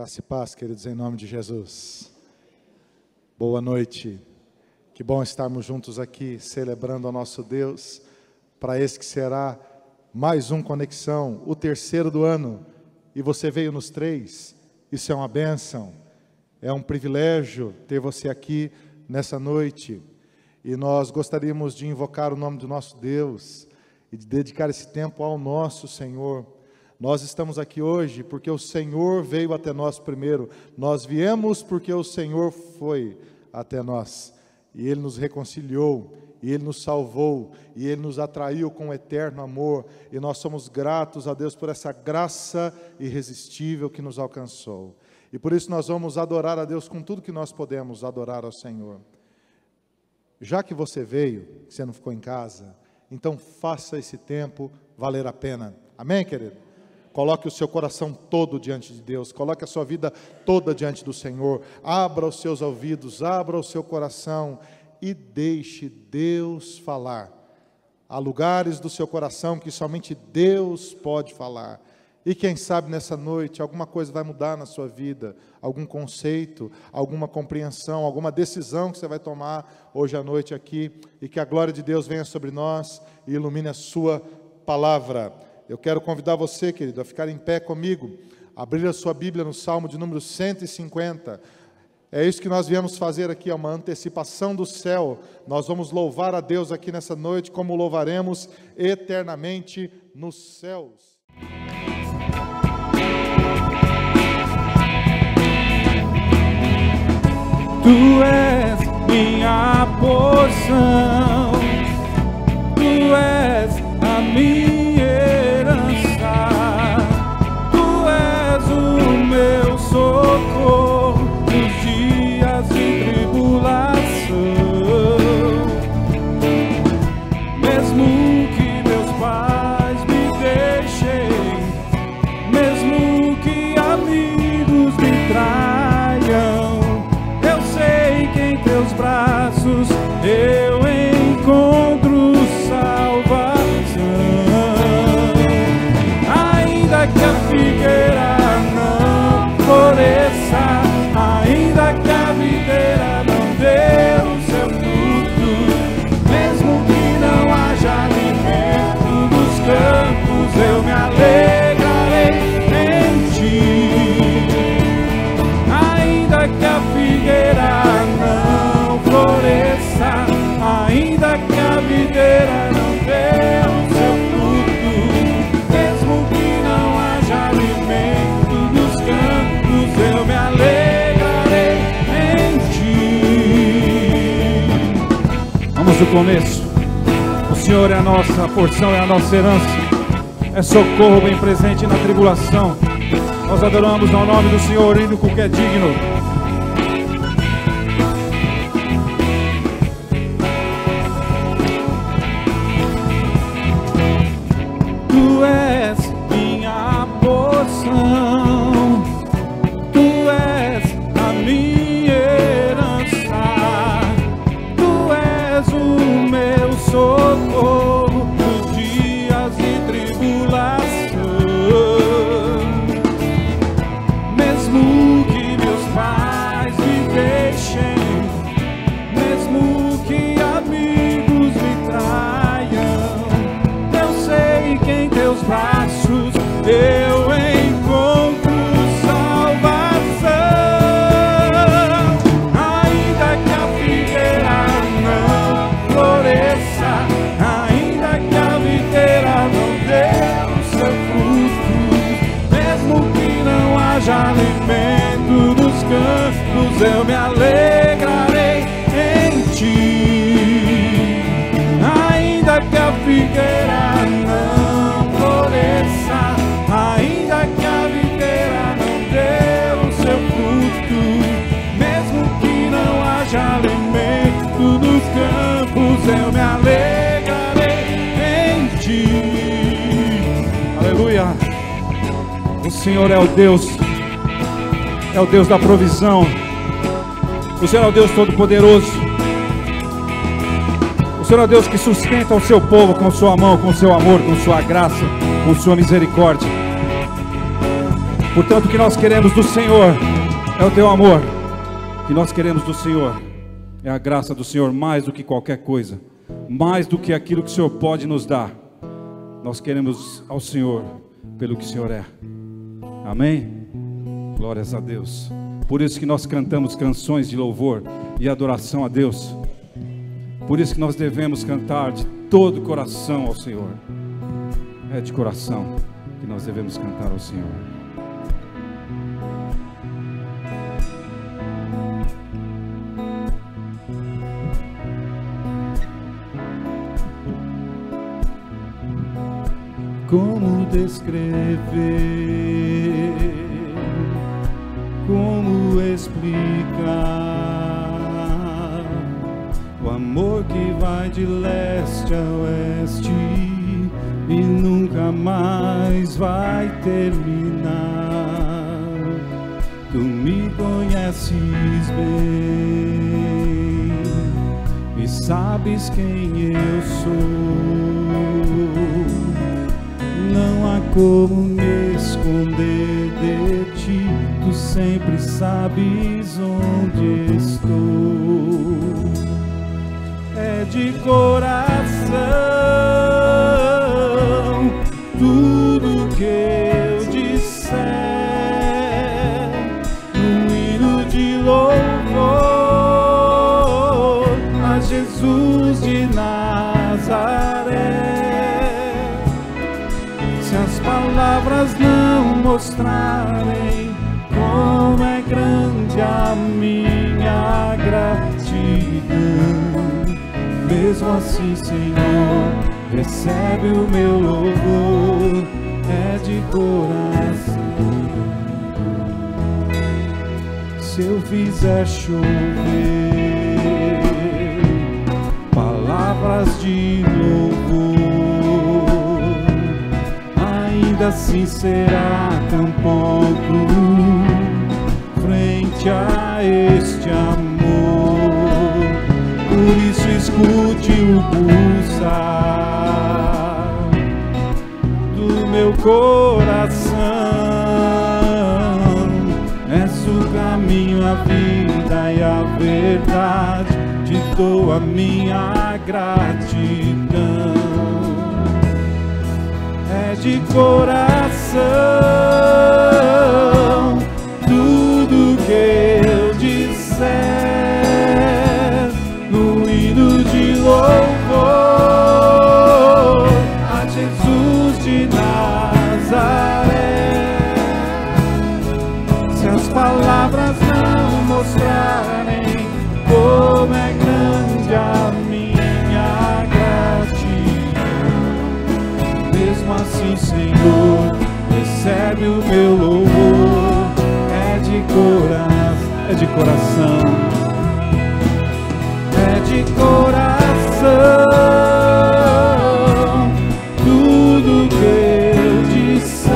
Graça e paz, queridos, em nome de Jesus. Boa noite. Que bom estarmos juntos aqui, celebrando ao nosso Deus, para esse que será mais um Conexão, o terceiro do ano. E você veio nos 3, isso é uma bênção, é um privilégio ter você aqui nessa noite. E nós gostaríamos de invocar o nome do nosso Deus e de dedicar esse tempo ao nosso Senhor. Nós estamos aqui hoje porque o Senhor veio até nós primeiro. Nós viemos porque o Senhor foi até nós. E Ele nos reconciliou, e Ele nos salvou, e Ele nos atraiu com um eterno amor. E nós somos gratos a Deus por essa graça irresistível que nos alcançou. E por isso nós vamos adorar a Deus com tudo que nós podemos adorar ao Senhor. Já que você veio, que você não ficou em casa, então faça esse tempo valer a pena. Amém, querido? Coloque o seu coração todo diante de Deus, coloque a sua vida toda diante do Senhor, abra os seus ouvidos, abra o seu coração e deixe Deus falar. Há lugares do seu coração que somente Deus pode falar. E quem sabe nessa noite alguma coisa vai mudar na sua vida, algum conceito, alguma compreensão, alguma decisão que você vai tomar hoje à noite aqui, e que a glória de Deus venha sobre nós e ilumine a sua palavra. Eu quero convidar você, querido, a ficar em pé comigo, abrir a sua Bíblia no Salmo de número 150. É isso que nós viemos fazer aqui, é uma antecipação do céu. Nós vamos louvar a Deus aqui nessa noite, como louvaremos eternamente nos céus. Tu és minha porção, Tu és a minha meu socorro nos dias de tribulação. Mesmo que meus pais me deixem, mesmo que amigos me traiam, eu sei que em teus braços eu encontro salvação. Ainda que a figueira floresça, ainda que a videira não dê o seu fruto, mesmo que não haja alimento nos campos, eu me alegrarei em ti. Ainda que a figueira não floresça, ainda que a videira não dê o seu fruto, mesmo que não haja alimento nos campos, eu me alegrarei em ti. Vamos do começo. O Senhor é a nossa porção, é a nossa herança, é socorro bem presente na tribulação. Nós adoramos ao nome do Senhor, único que é digno. Tu és minha porção, Tu és a minha herança, Tu és o meu socorro nos dias de tribulação. Mesmo que meus pais me deixem, mesmo que amigos me traiam, eu sei que em teus braços eu encontro salvação. Ainda que a figueira não floresça, ainda que a videira não dê o seu fruto, mesmo que não haja alimento nos campos, eu me alegrarei em ti. Ainda que a figueira não floresça, ainda que a videira não dê o seu fruto, mesmo que não haja alimento nos campos, eu me alegrarei em ti. Aleluia. O Senhor é o Deus da provisão. O Senhor é o Deus Todo-Poderoso. O Senhor é o Deus que sustenta o seu povo com sua mão, com seu amor, com sua graça, com sua misericórdia. Portanto, o que nós queremos do Senhor é o teu amor. O que nós queremos do Senhor é a graça do Senhor, mais do que qualquer coisa, mais do que aquilo que o Senhor pode nos dar. Nós queremos ao Senhor pelo que o Senhor é. Amém? Glórias a Deus. Por isso que nós cantamos canções de louvor e adoração a Deus. Por isso que nós devemos cantar de todo o coração ao Senhor. É de coração que nós devemos cantar ao Senhor. Como descrever, como explicar o amor que vai de leste a oeste e nunca mais vai terminar? Tu me conheces bem e sabes quem eu sou. Não há como me esconder de ti, tu sempre sabes onde estou. É de coração tudo que eu disser, um hino de louvor a Jesus de Nazaré. Se as palavras não mostrarem como é grande a minha gratidão, mesmo assim, Senhor, recebe o meu louvor, é de coração. Se eu fizer chover palavras de louvor, ainda assim será tão pouco frente a este amor. Por isso escute o pulsar do meu coração. És o caminho, a vida e a verdade, te dou a minha gratidão. É de coração tudo que eu disser, no hino de louvor a Jesus de Nazaré. Se as palavras não mostrarem como é grande a minha gratidão, mesmo assim, Senhor, recebe o meu louvor, é de coração, é de coração, tudo que eu disser,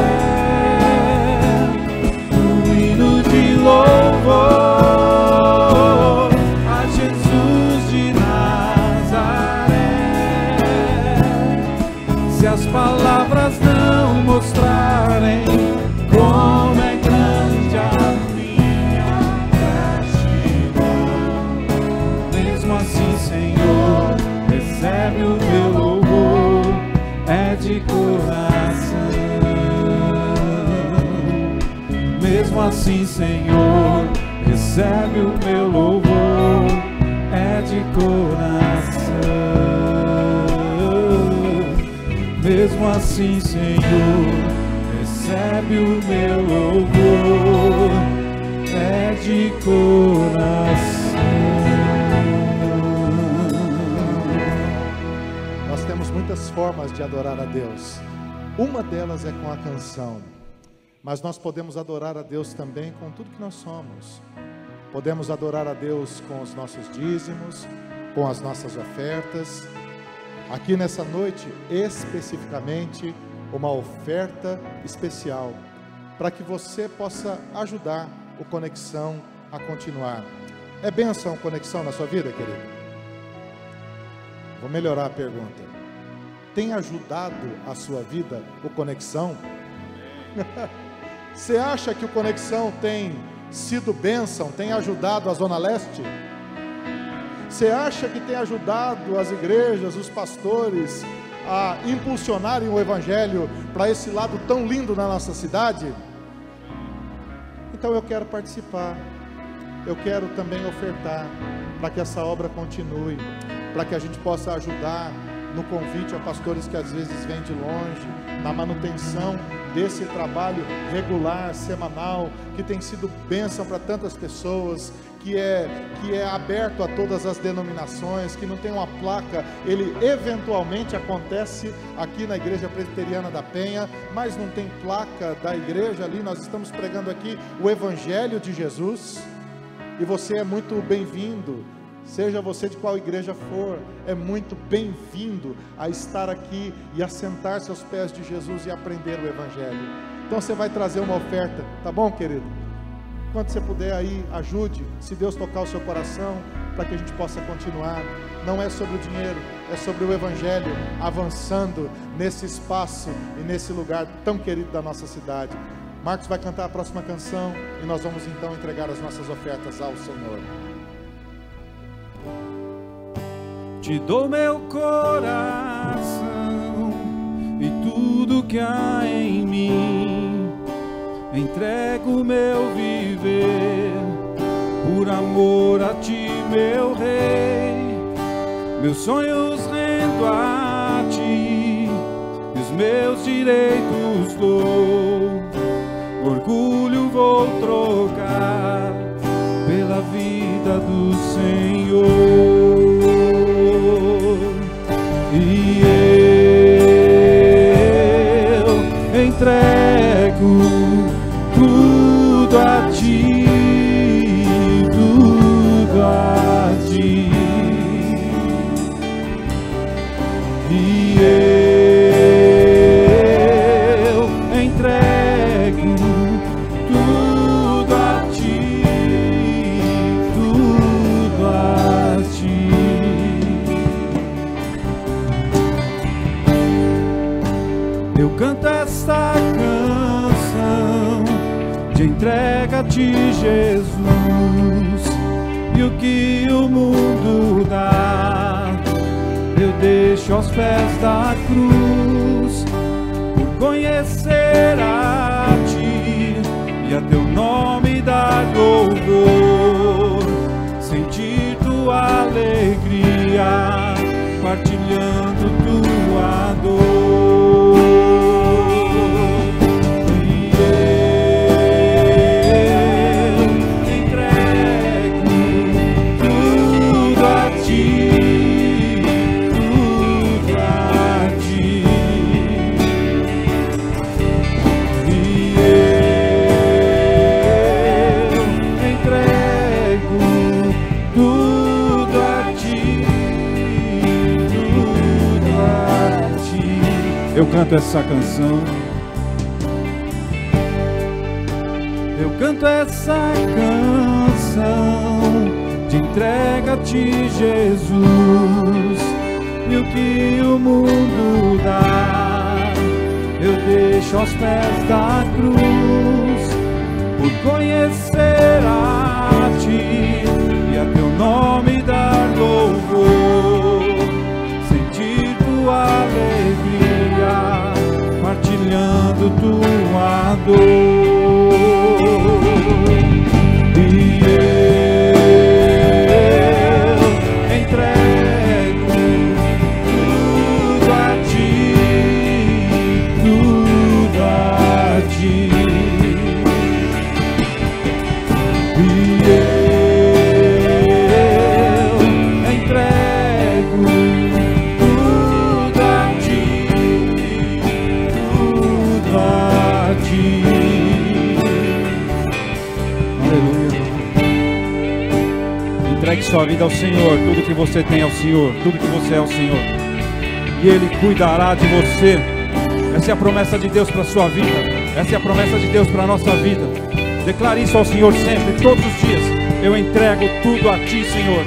um hino de louvor a Jesus de Nazaré. Se as palavras não mostrarem como é grande a minha gratidão, mesmo assim, Senhor, recebe o meu louvor, é de coração. Mesmo assim, Senhor, recebe o meu louvor, é de coração. Mesmo assim, Senhor, recebe o meu louvor, é de coração. Nós temos muitas formas de adorar a Deus. Uma delas é com a canção, mas nós podemos adorar a Deus também com tudo que nós somos. Podemos adorar a Deus com os nossos dízimos, com as nossas ofertas. Aqui nessa noite, especificamente, uma oferta especial, para que você possa ajudar o Conexão a continuar. É bênção Conexão na sua vida, querido? Vou melhorar a pergunta. Tem ajudado a sua vida o Conexão? Você acha que o Conexão tem sido bênção, tem ajudado a Zona Leste? Você acha que tem ajudado as igrejas, os pastores a impulsionarem o Evangelho para esse lado tão lindo na nossa cidade? Então eu quero participar, eu quero também ofertar para que essa obra continue, para que a gente possa ajudar no convite a pastores que às vezes vêm de longe, na manutenção desse trabalho regular, semanal, que tem sido bênção para tantas pessoas, que é aberto a todas as denominações, que não tem uma placa. Ele eventualmente acontece aqui na Igreja Presbiteriana da Penha, mas não tem placa da igreja ali. Nós estamos pregando aqui o Evangelho de Jesus, e você é muito bem-vindo. Seja você de qual igreja for, é muito bem-vindo a estar aqui e a sentar-se aos pés de Jesus e aprender o Evangelho. Então você vai trazer uma oferta, tá bom, querido? Quando você puder aí, ajude, se Deus tocar o seu coração, para que a gente possa continuar. Não é sobre o dinheiro, é sobre o Evangelho avançando nesse espaço e nesse lugar tão querido da nossa cidade. Marcos vai cantar a próxima canção e nós vamos então entregar as nossas ofertas ao Senhor. Te dou meu coração e tudo que há em mim, entrego meu viver por amor a ti, meu Rei. Meus sonhos rendo a ti e os meus direitos dou. Orgulho vou trocar pela vida do Senhor. E eu entrego tudo a ti, tudo a ti. E eu entrego tudo a ti, tudo a ti. Eu canto esta canção de entrega a ti, Jesus, e o que o mundo dá eu deixo aos pés da cruz, por conhecer a ti e a teu nome dar louvor, sentir tua alegria, partilhando tua dor. Eu canto essa canção, eu canto essa canção de entrega a ti, Jesus, e o que o mundo dá eu deixo aos pés da cruz, por conhecer a ti e a teu nome dar louvor, sentir tua alegria, partilhando tua dor. E eu entrego tudo a ti, tudo a ti. E eu entrego tudo a ti, tudo a ti. Aleluia. Entregue sua vida ao Senhor, tudo que você tem ao Senhor, tudo que você é ao Senhor, e Ele cuidará de você. Essa é a promessa de Deus para a sua vida, essa é a promessa de Deus para a nossa vida. Declare isso ao Senhor sempre, todos os dias. Eu entrego tudo a ti, Senhor.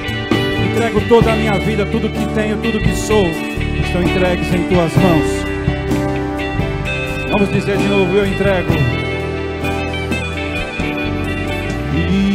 Entrego toda a minha vida, tudo que tenho, tudo que sou, estão entregues em tuas mãos. Vamos dizer de novo: eu entrego Amen.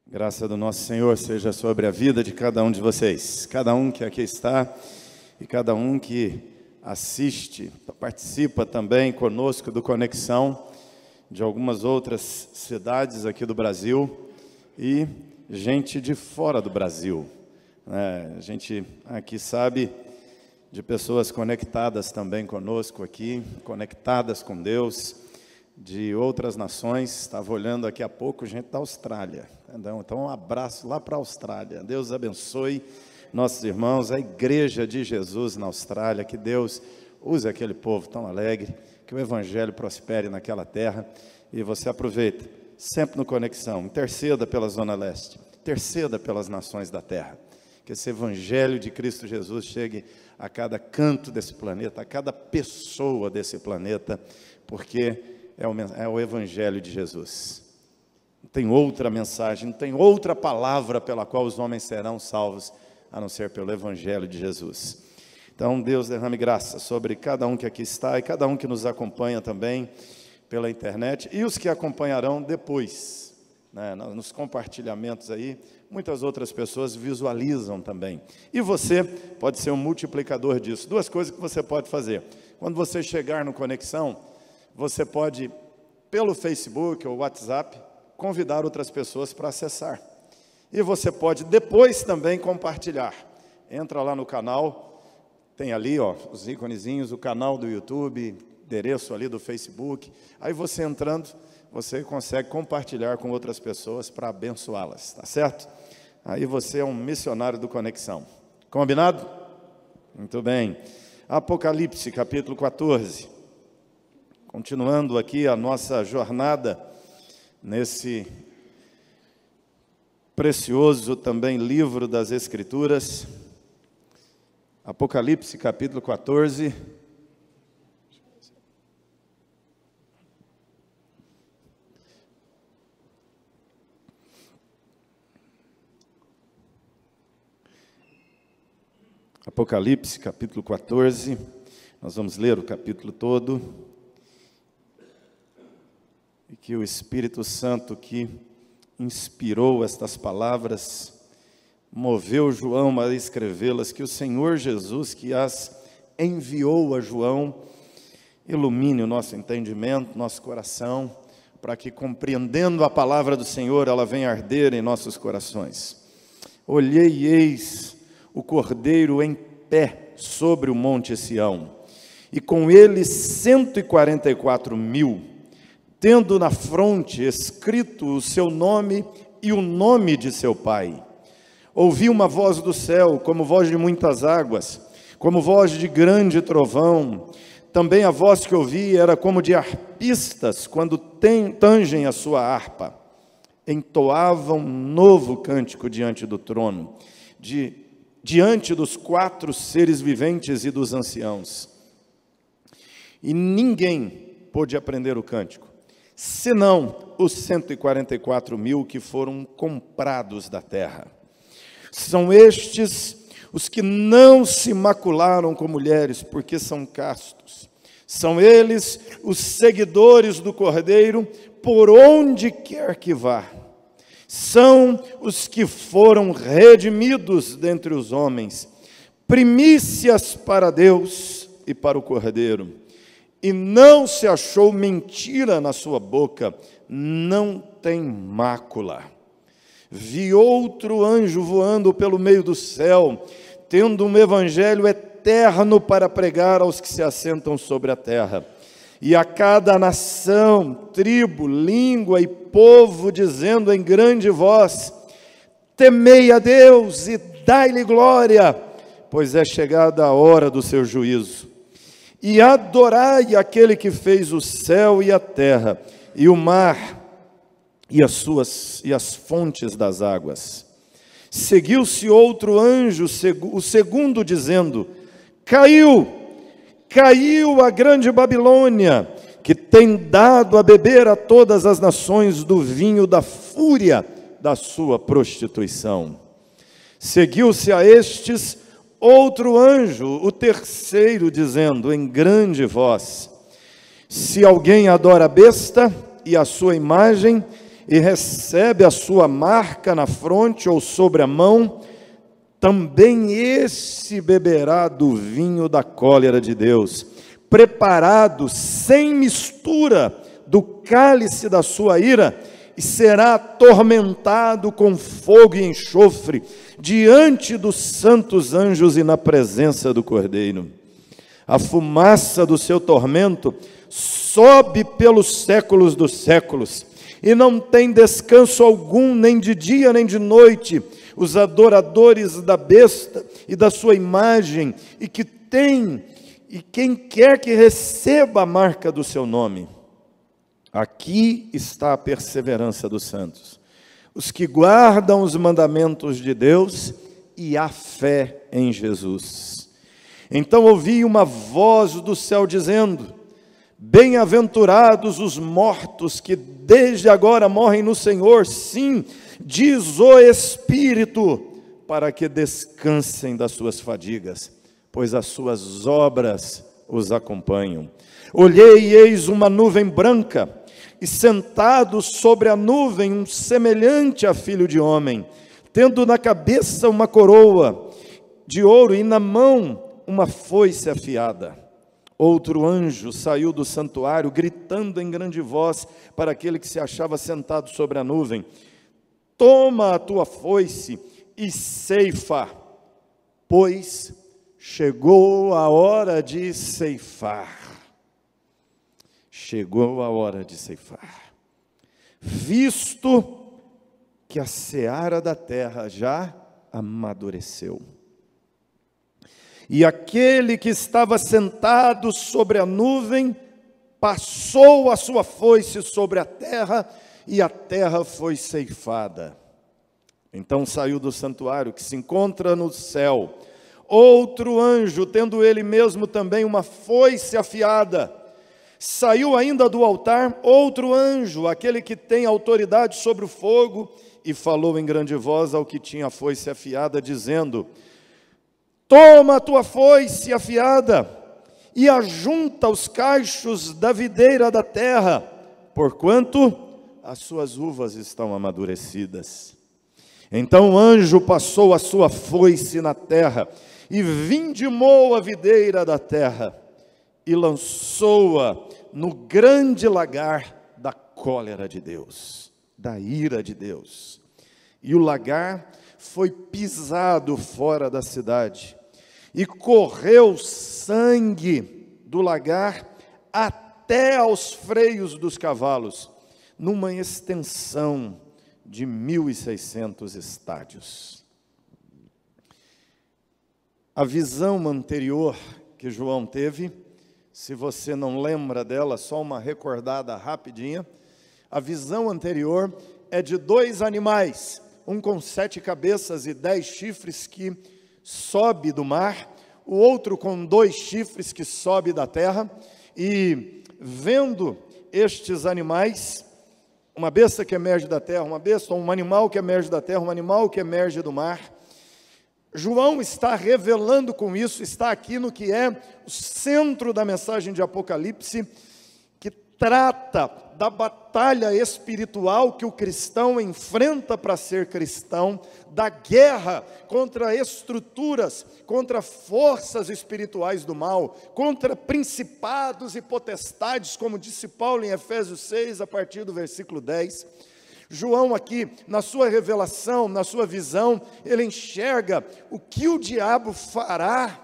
Graça do nosso Senhor seja sobre a vida de cada um de vocês, cada um que aqui está e cada um que assiste, participa também conosco do Conexão de algumas outras cidades aqui do Brasil e gente de fora do Brasil. A gente aqui sabe de pessoas conectadas também conosco aqui, conectadas com Deus, de outras nações. Estava olhando aqui há pouco gente da Austrália. Então um abraço lá para a Austrália. Deus abençoe nossos irmãos, a Igreja de Jesus na Austrália. Que Deus use aquele povo tão alegre, que o Evangelho prospere naquela terra. E você aproveita, sempre no Conexão, interceda pela Zona Leste, interceda pelas nações da terra. Que esse Evangelho de Cristo Jesus chegue a cada canto desse planeta, a cada pessoa desse planeta, porque é o Evangelho de Jesus. Não tem outra mensagem, não tem outra palavra pela qual os homens serão salvos, a não ser pelo Evangelho de Jesus. Então, Deus derrame graça sobre cada um que aqui está e cada um que nos acompanha também pela internet e os que acompanharão depois, né, nos compartilhamentos aí. Muitas outras pessoas visualizam também. E você pode ser um multiplicador disso. Duas coisas que você pode fazer. Quando você chegar no Conexão, você pode, pelo Facebook ou WhatsApp, convidar outras pessoas para acessar. E você pode depois também compartilhar. Entra lá no canal, tem ali os íconezinhos, o canal do YouTube, endereço ali do Facebook. Aí você entrando, você consegue compartilhar com outras pessoas para abençoá-las, tá certo? Aí você é um missionário do Conexão. Combinado? Muito bem. Apocalipse, capítulo 14. Continuando aqui a nossa jornada nesse precioso também livro das Escrituras, Apocalipse capítulo 14. Apocalipse capítulo 14, nós vamos ler o capítulo todo. E que o Espírito Santo que inspirou estas palavras, moveu João a escrevê-las, que o Senhor Jesus que as enviou a João, ilumine o nosso entendimento, nosso coração, para que compreendendo a palavra do Senhor, ela venha arder em nossos corações. Olhei e eis o Cordeiro em pé sobre o monte Sião, e com ele 144.000, tendo na fronte escrito o seu nome e o nome de seu pai. Ouvi uma voz do céu, como voz de muitas águas, como voz de grande trovão. Também a voz que ouvi era como de harpistas, quando tangem a sua harpa. Entoavam um novo cântico diante do trono, diante dos 4 seres viventes e dos anciãos. E ninguém pôde aprender o cântico, senão os 144.000 que foram comprados da terra. São estes os que não se macularam com mulheres, porque são castos. São eles os seguidores do Cordeiro, por onde quer que vá. São os que foram redimidos dentre os homens, primícias para Deus e para o Cordeiro. E não se achou mentira na sua boca, não tem mácula. Vi outro anjo voando pelo meio do céu, tendo um evangelho eterno para pregar aos que se assentam sobre a terra. E a cada nação, tribo, língua e povo, dizendo em grande voz: temei a Deus e dai-lhe glória, pois é chegada a hora do seu juízo. E adorai aquele que fez o céu e a terra, e o mar, e as fontes das águas. Seguiu-se outro anjo, o segundo, dizendo: caiu a grande Babilônia, que tem dado a beber a todas as nações do vinho da fúria da sua prostituição. Seguiu-se a estes outro anjo, o terceiro, dizendo em grande voz: se alguém adora a besta e a sua imagem, e recebe a sua marca na fronte ou sobre a mão, também esse beberá do vinho da cólera de Deus, preparado sem mistura do cálice da sua ira, e será atormentado com fogo e enxofre, diante dos santos anjos e na presença do Cordeiro. A fumaça do seu tormento sobe pelos séculos dos séculos, e não tem descanso algum, nem de dia nem de noite, os adoradores da besta e da sua imagem, e quem quer que receba a marca do seu nome. Aqui está a perseverança dos santos, os que guardam os mandamentos de Deus e a fé em Jesus. Então ouvi uma voz do céu dizendo: bem-aventurados os mortos que desde agora morrem no Senhor, sim, diz o Espírito, para que descansem das suas fadigas, pois as suas obras os acompanham. Olhei e eis uma nuvem branca, e sentado sobre a nuvem um semelhante a filho de homem, tendo na cabeça uma coroa de ouro e na mão uma foice afiada. Outro anjo saiu do santuário, gritando em grande voz para aquele que se achava sentado sobre a nuvem: toma a tua foice e ceifa, pois chegou a hora de ceifar. Chegou a hora de ceifar, visto que a seara da terra já amadureceu. E aquele que estava sentado sobre a nuvem passou a sua foice sobre a terra, e a terra foi ceifada. Então saiu do santuário, que se encontra no céu, outro anjo, tendo ele mesmo também uma foice afiada. Saiu ainda do altar outro anjo, aquele que tem autoridade sobre o fogo, e falou em grande voz ao que tinha a foice afiada, dizendo: toma a tua foice afiada e ajunta os cachos da videira da terra, porquanto as suas uvas estão amadurecidas. Então o anjo passou a sua foice na terra e vindimou a videira da terra e lançou-a no grande lagar da cólera de Deus, da ira de Deus. E o lagar foi pisado fora da cidade, e correu sangue do lagar até aos freios dos cavalos, numa extensão de 1.600 estádios. A visão anterior que João teve, se você não lembra dela, só uma recordada rapidinha. A visão anterior é de dois animais, um com 7 cabeças e 10 chifres que sobe do mar, o outro com 2 chifres que sobe da terra. E vendo estes animais, uma besta que emerge da terra, um animal que emerge da terra, um animal que emerge do mar, João está revelando com isso, está aqui no que é o centro da mensagem de Apocalipse, que trata da batalha espiritual que o cristão enfrenta para ser cristão, da guerra contra estruturas, contra forças espirituais do mal, contra principados e potestades, como disse Paulo em Efésios 6, a partir do versículo 10. João aqui, na sua revelação, na sua visão, ele enxerga o que o diabo fará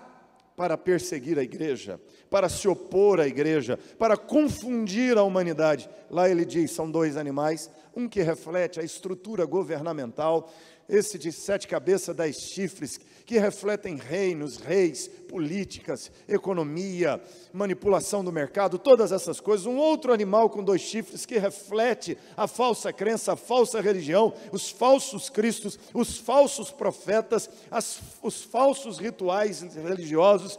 para perseguir a igreja, para se opor à igreja, para confundir a humanidade. Lá ele diz, são 2 animais, um que reflete a estrutura governamental, esse de 7 cabeças, 10 chifres, que refletem reinos, reis, políticas, economia, manipulação do mercado, todas essas coisas. Um outro animal com 2 chifres, que reflete a falsa crença, a falsa religião, os falsos cristos, os falsos profetas, os falsos rituais religiosos.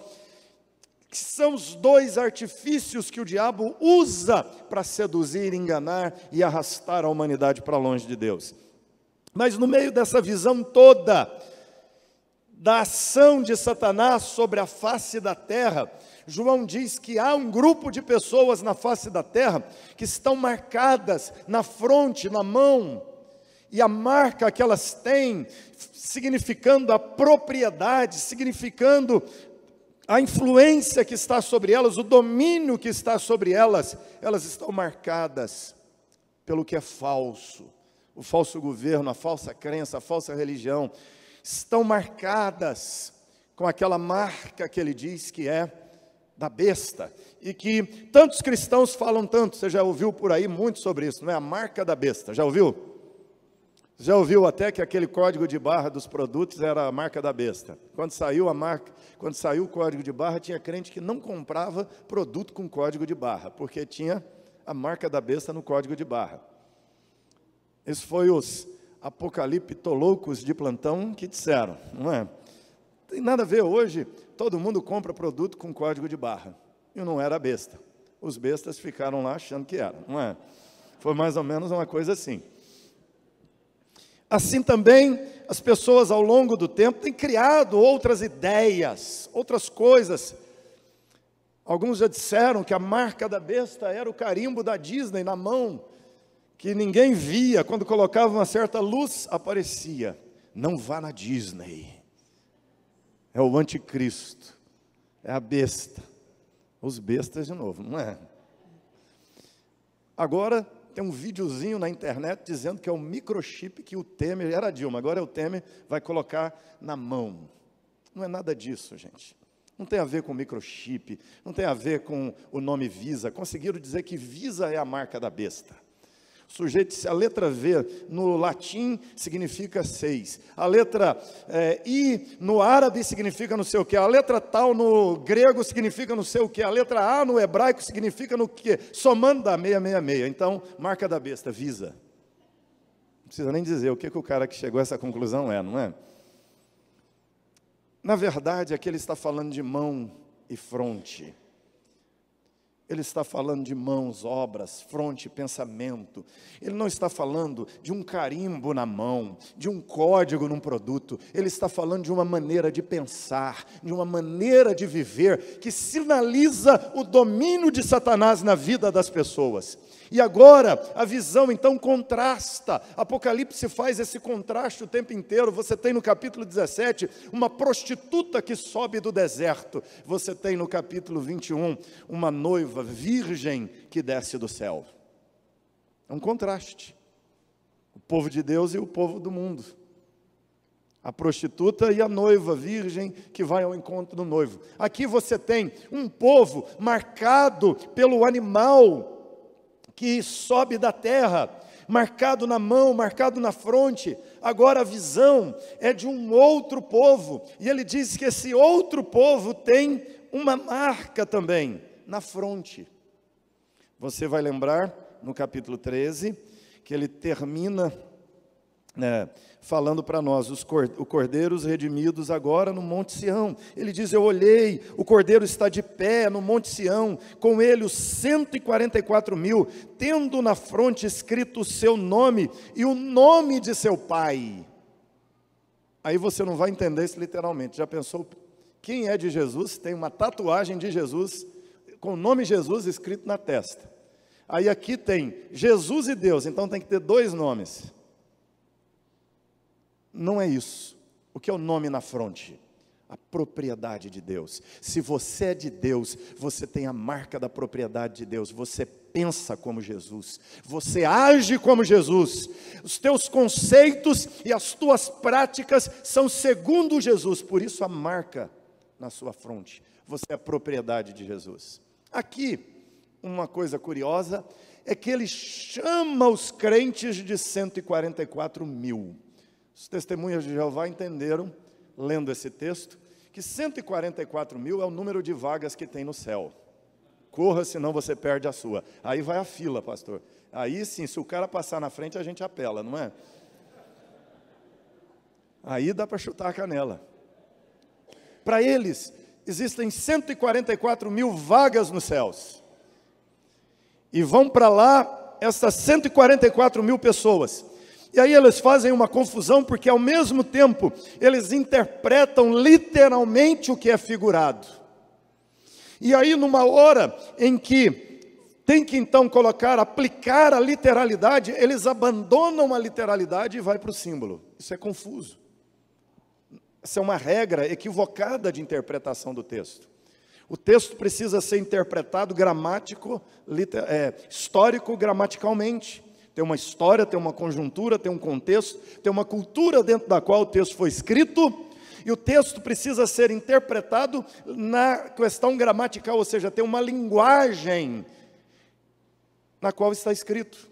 que são os dois artifícios que o diabo usa para seduzir, enganar e arrastar a humanidade para longe de Deus. Mas no meio dessa visão toda, da ação de Satanás sobre a face da terra, João diz que há um grupo de pessoas na face da terra que estão marcadas na fronte, na mão, e a marca que elas têm, significando a propriedade, significando a influência que está sobre elas, o domínio que está sobre elas, elas estão marcadas pelo que é falso, o falso governo, a falsa crença, a falsa religião, estão marcadas com aquela marca que ele diz que é da besta, e que tantos cristãos falam tanto, você já ouviu por aí muito sobre isso, não é? A marca da besta, já ouviu? Já ouviu até que aquele código de barra dos produtos era a marca da besta? Quando saiu o código de barra, tinha crente que não comprava produto com código de barra, porque tinha a marca da besta no código de barra. Isso foi os apocaliptologos de plantão que disseram, não é? Não tem nada a ver hoje, todo mundo compra produto com código de barra, e não era besta. Os bestas ficaram lá achando que era, não é? Foi mais ou menos uma coisa assim. Assim também, as pessoas ao longo do tempo têm criado outras ideias, outras coisas. Alguns já disseram que a marca da besta era o carimbo da Disney na mão, que ninguém via, quando colocava uma certa luz, aparecia. Não vá na Disney. É o anticristo, é a besta. Os bestas de novo, não é? Agora, tem um videozinho na internet dizendo que é o microchip que o Temer, era Dilma, agora é o Temer, vai colocar na mão. Não é nada disso, gente. Não tem a ver com microchip, não tem a ver com o nome Visa. Conseguiram dizer que Visa é a marca da besta. O sujeito, se a letra V no latim significa 6, a letra I no árabe significa não sei o que, a letra tal no grego significa não sei o que, a letra A no hebraico significa no que, somando dá 666. Então, marca da besta, Visa. Não precisa nem dizer o que o cara que chegou a essa conclusão é, não é? Na verdade, aqui ele está falando de mão e fronte. Ele está falando de mãos, obras, fronte, pensamento. Ele não está falando de um carimbo na mão, de um código num produto. Ele está falando de uma maneira de pensar, de uma maneira de viver, que sinaliza o domínio de Satanás na vida das pessoas. E agora, a visão então contrasta. Apocalipse faz esse contraste o tempo inteiro. Você tem no capítulo 17, uma prostituta que sobe do deserto. Você tem no capítulo 21, uma noiva virgem que desce do céu. É um contraste. O povo de Deus e o povo do mundo. A prostituta e a noiva virgem que vai ao encontro do noivo. Aqui você tem um povo marcado pelo animal que sobe da terra, marcado na mão, marcado na fronte. Agora a visão é de um outro povo, e ele diz que esse outro povo tem uma marca também, na fronte. Você vai lembrar, no capítulo 13, que ele termina falando para nós, os cordeiros redimidos agora no Monte Sião. Ele diz, eu olhei, o cordeiro está de pé no Monte Sião, com ele os 144.000, tendo na fronte escrito o seu nome e o nome de seu pai. Aí você não vai entender isso literalmente. Já pensou, quem é de Jesus, tem uma tatuagem de Jesus, com o nome Jesus escrito na testa. Aí aqui tem Jesus e Deus, então tem que ter dois nomes. Não é isso. O que é o nome na fronte? A propriedade de Deus. Se você é de Deus, você tem a marca da propriedade de Deus. Você pensa como Jesus. Você age como Jesus. Os teus conceitos e as tuas práticas são segundo Jesus. Por isso a marca na sua fronte. Você é a propriedade de Jesus. Aqui, uma coisa curiosa, é que ele chama os crentes de 144.000. Os testemunhas de Jeová entenderam, lendo esse texto, que 144.000 é o número de vagas que tem no céu. Corra, senão você perde a sua. Aí vai a fila, pastor. Aí sim, se o cara passar na frente, a gente apela, não é? Aí dá para chutar a canela. Para eles, existem 144 mil vagas nos céus. E vão para lá essas 144 mil pessoas. E aí eles fazem uma confusão, porque ao mesmo tempo eles interpretam literalmente o que é figurado. E aí numa hora em que tem que então aplicar a literalidade, eles abandonam a literalidade e vai para o símbolo. Isso é confuso. Essa é uma regra equivocada de interpretação do texto. O texto precisa ser interpretado histórico gramaticalmente. Tem uma história, tem uma conjuntura, tem um contexto, tem uma cultura dentro da qual o texto foi escrito, e o texto precisa ser interpretado na questão gramatical, ou seja, tem uma linguagem na qual está escrito.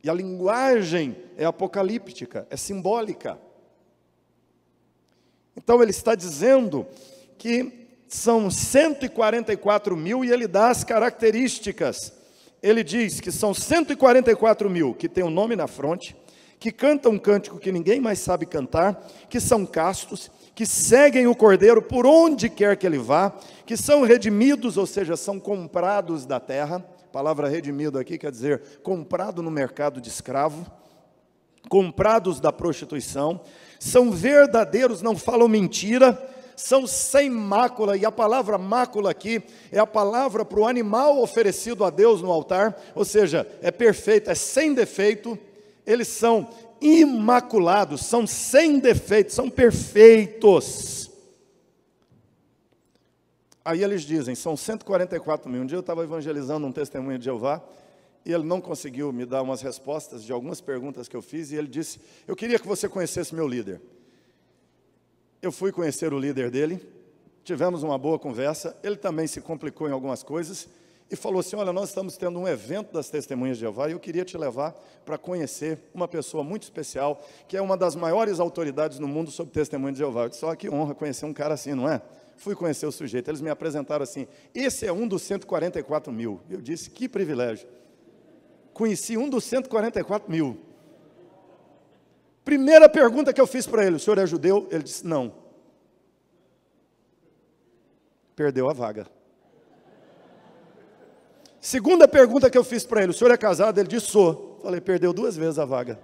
E a linguagem é apocalíptica, é simbólica. Então ele está dizendo que são 144 mil e ele dá as características. Ele diz que são 144 mil que tem o nome na fronte, que cantam um cântico que ninguém mais sabe cantar, que são castos, que seguem o Cordeiro por onde quer que ele vá, que são redimidos, ou seja, são comprados da terra. A palavra redimido aqui quer dizer comprado no mercado de escravo, comprados da prostituição, são verdadeiros, não falam mentira, são sem mácula, e a palavra mácula aqui é a palavra para o animal oferecido a Deus no altar, ou seja, é perfeito, é sem defeito. Eles são imaculados, são sem defeito, são perfeitos. Aí eles dizem, são 144 mil. Um dia eu estava evangelizando um testemunho de Jeová, e ele não conseguiu me dar umas respostas de algumas perguntas que eu fiz, e ele disse, eu queria que você conhecesse meu líder. Eu fui conhecer o líder dele, tivemos uma boa conversa, ele também se complicou em algumas coisas, e falou assim, olha, nós estamos tendo um evento das Testemunhas de Jeová, e eu queria te levar para conhecer uma pessoa muito especial, que é uma das maiores autoridades no mundo sobre Testemunho de Jeová. Eu disse, que honra conhecer um cara assim, não é? Fui conhecer o sujeito, eles me apresentaram assim, esse é um dos 144 mil. Eu disse, que privilégio. Conheci um dos 144 mil. Primeira pergunta que eu fiz para ele, o senhor é judeu? Ele disse, não. Perdeu a vaga. Segunda pergunta que eu fiz para ele, o senhor é casado? Ele disse, sou. Falei, perdeu 2 vezes a vaga.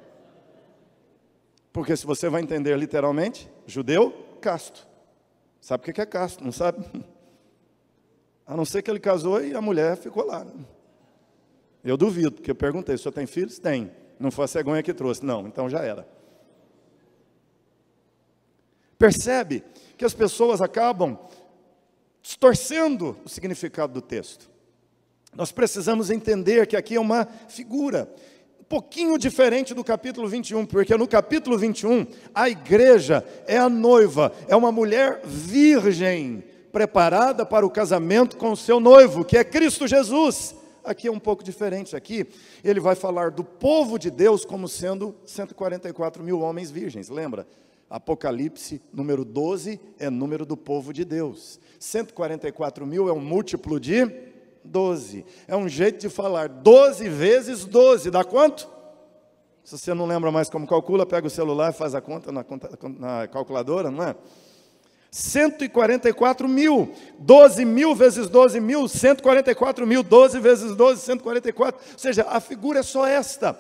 Porque se você vai entender literalmente, judeu, casto. Sabe o que é casto, não sabe? A não ser que ele casou e a mulher ficou lá. Eu duvido, porque eu perguntei, o senhor tem filhos? Tem. Não foi a cegonha que trouxe. Não, então já era. Percebe que as pessoas acabam distorcendo o significado do texto. Nós precisamos entender que aqui é uma figura um pouquinho diferente do capítulo 21, porque no capítulo 21, a igreja é a noiva, é uma mulher virgem, preparada para o casamento com o seu noivo, que é Cristo Jesus. Aqui é um pouco diferente, aqui ele vai falar do povo de Deus como sendo 144 mil homens virgens, lembra? Apocalipse, número 12, é número do povo de Deus. 144 mil é um múltiplo de 12. É um jeito de falar 12 vezes 12. Dá quanto? Se você não lembra mais como calcula, pega o celular e faz a conta na calculadora, não é? 144 mil. 12 mil vezes 12 mil, 144 mil. 12 vezes 12, 144. Ou seja, a figura é só esta.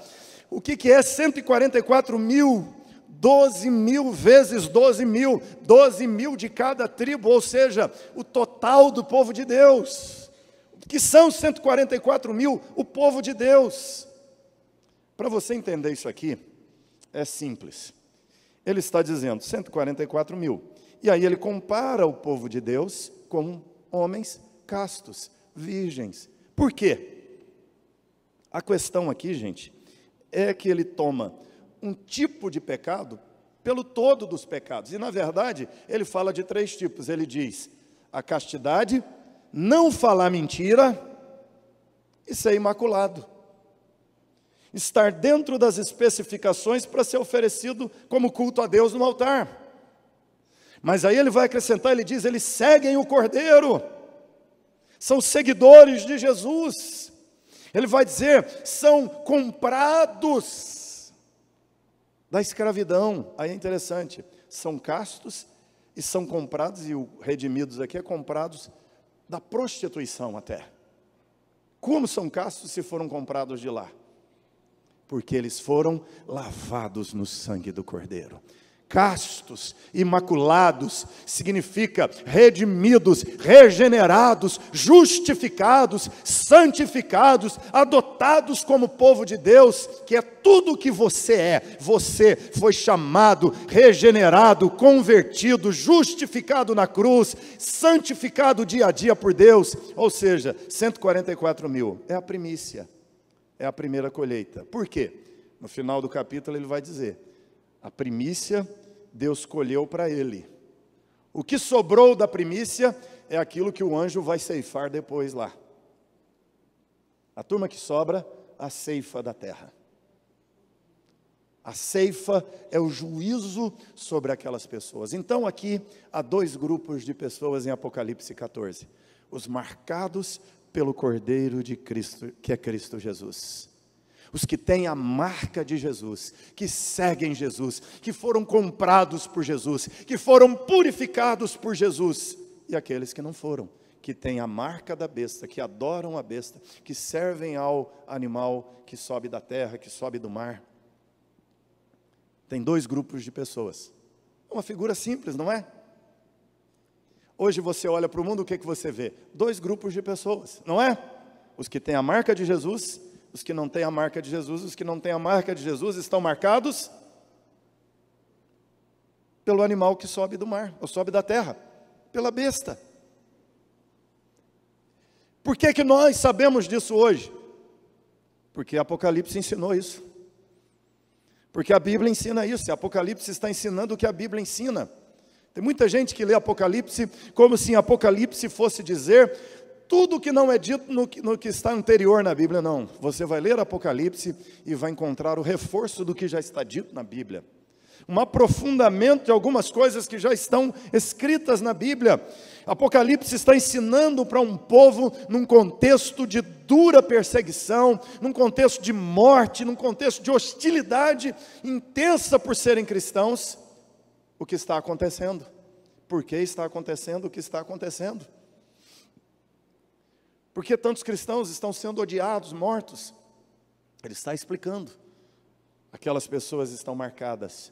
O que é 144 mil? 12 mil vezes 12 mil, 12 mil de cada tribo, ou seja, o total do povo de Deus, que são 144 mil, o povo de Deus. Para você entender isso aqui, é simples. Ele está dizendo 144 mil, e aí ele compara o povo de Deus com homens castos, virgens. Por quê? A questão aqui, gente, é que ele toma um tipo de pecado pelo todo dos pecados. E, na verdade, ele fala de 3 tipos. Ele diz, a castidade, não falar mentira e ser imaculado. Estar dentro das especificações para ser oferecido como culto a Deus no altar. Mas aí ele vai acrescentar, ele diz, eles seguem o Cordeiro. São seguidores de Jesus. Ele vai dizer, são comprados da escravidão. Aí é interessante, são castos, e são comprados, e o redimidos aqui é comprados da prostituição até. Como são castos se foram comprados de lá? Porque eles foram lavados no sangue do Cordeiro. Castos, imaculados, significa redimidos, regenerados, justificados, santificados, adotados como povo de Deus, que é tudo o que você é. Você foi chamado, regenerado, convertido, justificado na cruz, santificado dia a dia por Deus. Ou seja, 144 mil é a primícia, é a primeira colheita. Por quê? No final do capítulo ele vai dizer, a primícia Deus colheu para ele. O que sobrou da primícia é aquilo que o anjo vai ceifar depois lá. A turma que sobra, a ceifa da terra. A ceifa é o juízo sobre aquelas pessoas. Então aqui há dois grupos de pessoas em Apocalipse 14. Os marcados pelo Cordeiro de Cristo, que é Cristo Jesus. Os que têm a marca de Jesus, que seguem Jesus, que foram comprados por Jesus, que foram purificados por Jesus. E aqueles que não foram, que têm a marca da besta, que adoram a besta, que servem ao animal que sobe da terra, que sobe do mar. Tem dois grupos de pessoas. É uma figura simples, não é? Hoje você olha para o mundo, o que você vê? Dois grupos de pessoas, não é? Os que têm a marca de Jesus, os que não têm a marca de Jesus. Os que não têm a marca de Jesus estão marcados pelo animal que sobe do mar, ou sobe da terra, pela besta. Por que que nós sabemos disso hoje? Porque Apocalipse ensinou isso. Porque a Bíblia ensina isso. E Apocalipse está ensinando o que a Bíblia ensina. Tem muita gente que lê Apocalipse como se Apocalipse fosse dizer tudo que não é dito no que está anterior na Bíblia. Não, você vai ler Apocalipse e vai encontrar o reforço do que já está dito na Bíblia. Um aprofundamento de algumas coisas que já estão escritas na Bíblia. Apocalipse está ensinando para um povo num contexto de dura perseguição, num contexto de morte, num contexto de hostilidade intensa por serem cristãos, o que está acontecendo. Por que está acontecendo o que está acontecendo? Por que tantos cristãos estão sendo odiados, mortos? Ele está explicando. Aquelas pessoas estão marcadas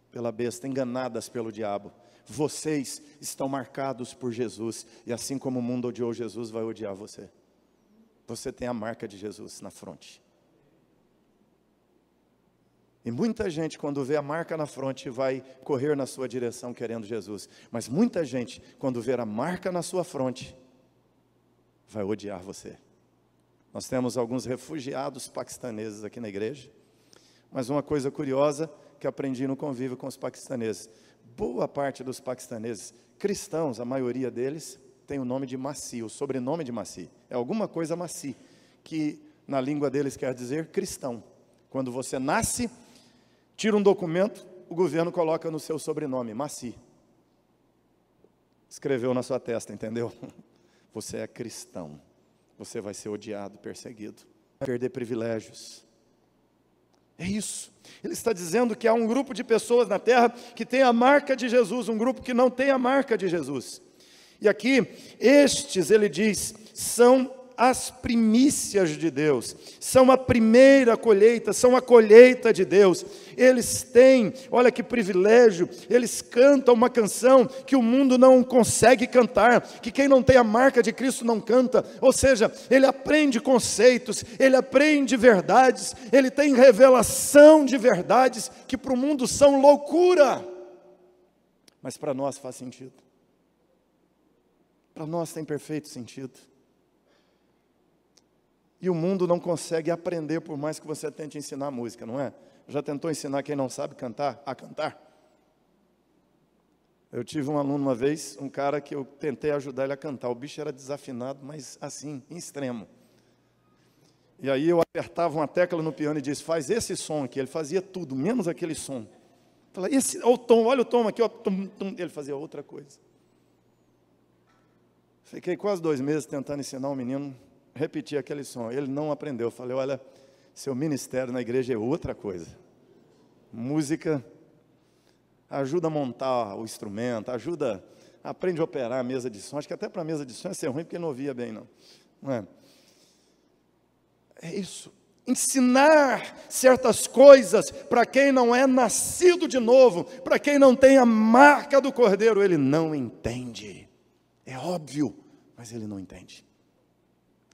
pela besta, enganadas pelo diabo. Vocês estão marcados por Jesus. E assim como o mundo odiou Jesus, vai odiar você. Você tem a marca de Jesus na fronte. E muita gente, quando vê a marca na fronte, vai correr na sua direção querendo Jesus. Mas muita gente, quando ver a marca na sua fronte, vai odiar você. Nós temos alguns refugiados paquistaneses aqui na igreja, mas uma coisa curiosa que aprendi no convívio com os paquistaneses, boa parte dos paquistaneses, cristãos, a maioria deles, tem o nome de Masih, o sobrenome de Masih, é alguma coisa Masih, que na língua deles quer dizer cristão. Quando você nasce, tira um documento, o governo coloca no seu sobrenome, Masih. Escreveu na sua testa, entendeu? Você é cristão, você vai ser odiado, perseguido, vai perder privilégios. É isso. Ele está dizendo que há um grupo de pessoas na terra que tem a marca de Jesus, um grupo que não tem a marca de Jesus. E aqui, estes, ele diz, são as primícias de Deus, são a primeira colheita, são a colheita de Deus. Eles têm, olha que privilégio, eles cantam uma canção que o mundo não consegue cantar, que quem não tem a marca de Cristo não canta. Ou seja, ele aprende conceitos, ele aprende verdades, ele tem revelação de verdades que para o mundo são loucura, mas para nós faz sentido. Para nós tem perfeito sentido. E o mundo não consegue aprender, por mais que você tente ensinar música, não é? Já tentou ensinar quem não sabe cantar, a cantar? Eu tive um aluno uma vez, um cara que eu tentei ajudar ele a cantar. O bicho era desafinado, mas assim, em extremo. E aí eu apertava uma tecla no piano e disse, faz esse som aqui. Ele fazia tudo, menos aquele som. Eu falei, olha o tom, olha o tom aqui, ó, tum, tum. Ele fazia outra coisa. Fiquei quase 2 meses tentando ensinar um menino repetir aquele som. Ele não aprendeu. Eu falei, olha, seu ministério na igreja é outra coisa. Música ajuda a montar o instrumento, aprende a operar a mesa de som. Acho que até para a mesa de som ia ser ruim, porque não ouvia bem, não é? É isso. Ensinar certas coisas para quem não é nascido de novo, para quem não tem a marca do Cordeiro, ele não entende. É óbvio, mas ele não entende.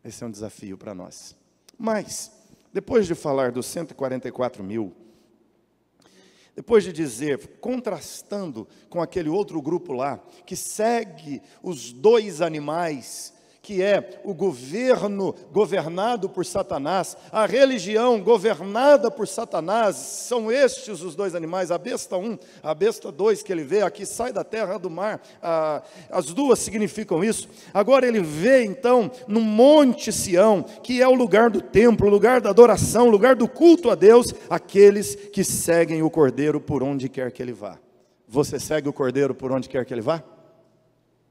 Esse é um desafio para nós. Mas, depois de falar dos 144 mil, depois de dizer, contrastando com aquele outro grupo lá, que segue os dois animais, que é o governo governado por Satanás, a religião governada por Satanás, são estes os dois animais, a besta 1, a besta 2 que ele vê, aqui sai da terra do mar, as duas significam isso. Agora ele vê então no Monte Sião, que é o lugar do templo, o lugar da adoração, o lugar do culto a Deus, aqueles que seguem o Cordeiro por onde quer que ele vá. Você segue o Cordeiro por onde quer que ele vá?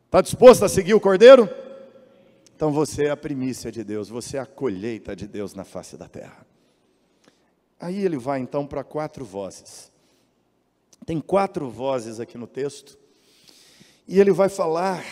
Está disposto a seguir o Cordeiro? Então você é a primícia de Deus, você é a colheita de Deus na face da terra. Aí ele vai então para 4 vozes. Tem 4 vozes aqui no texto. E ele vai falar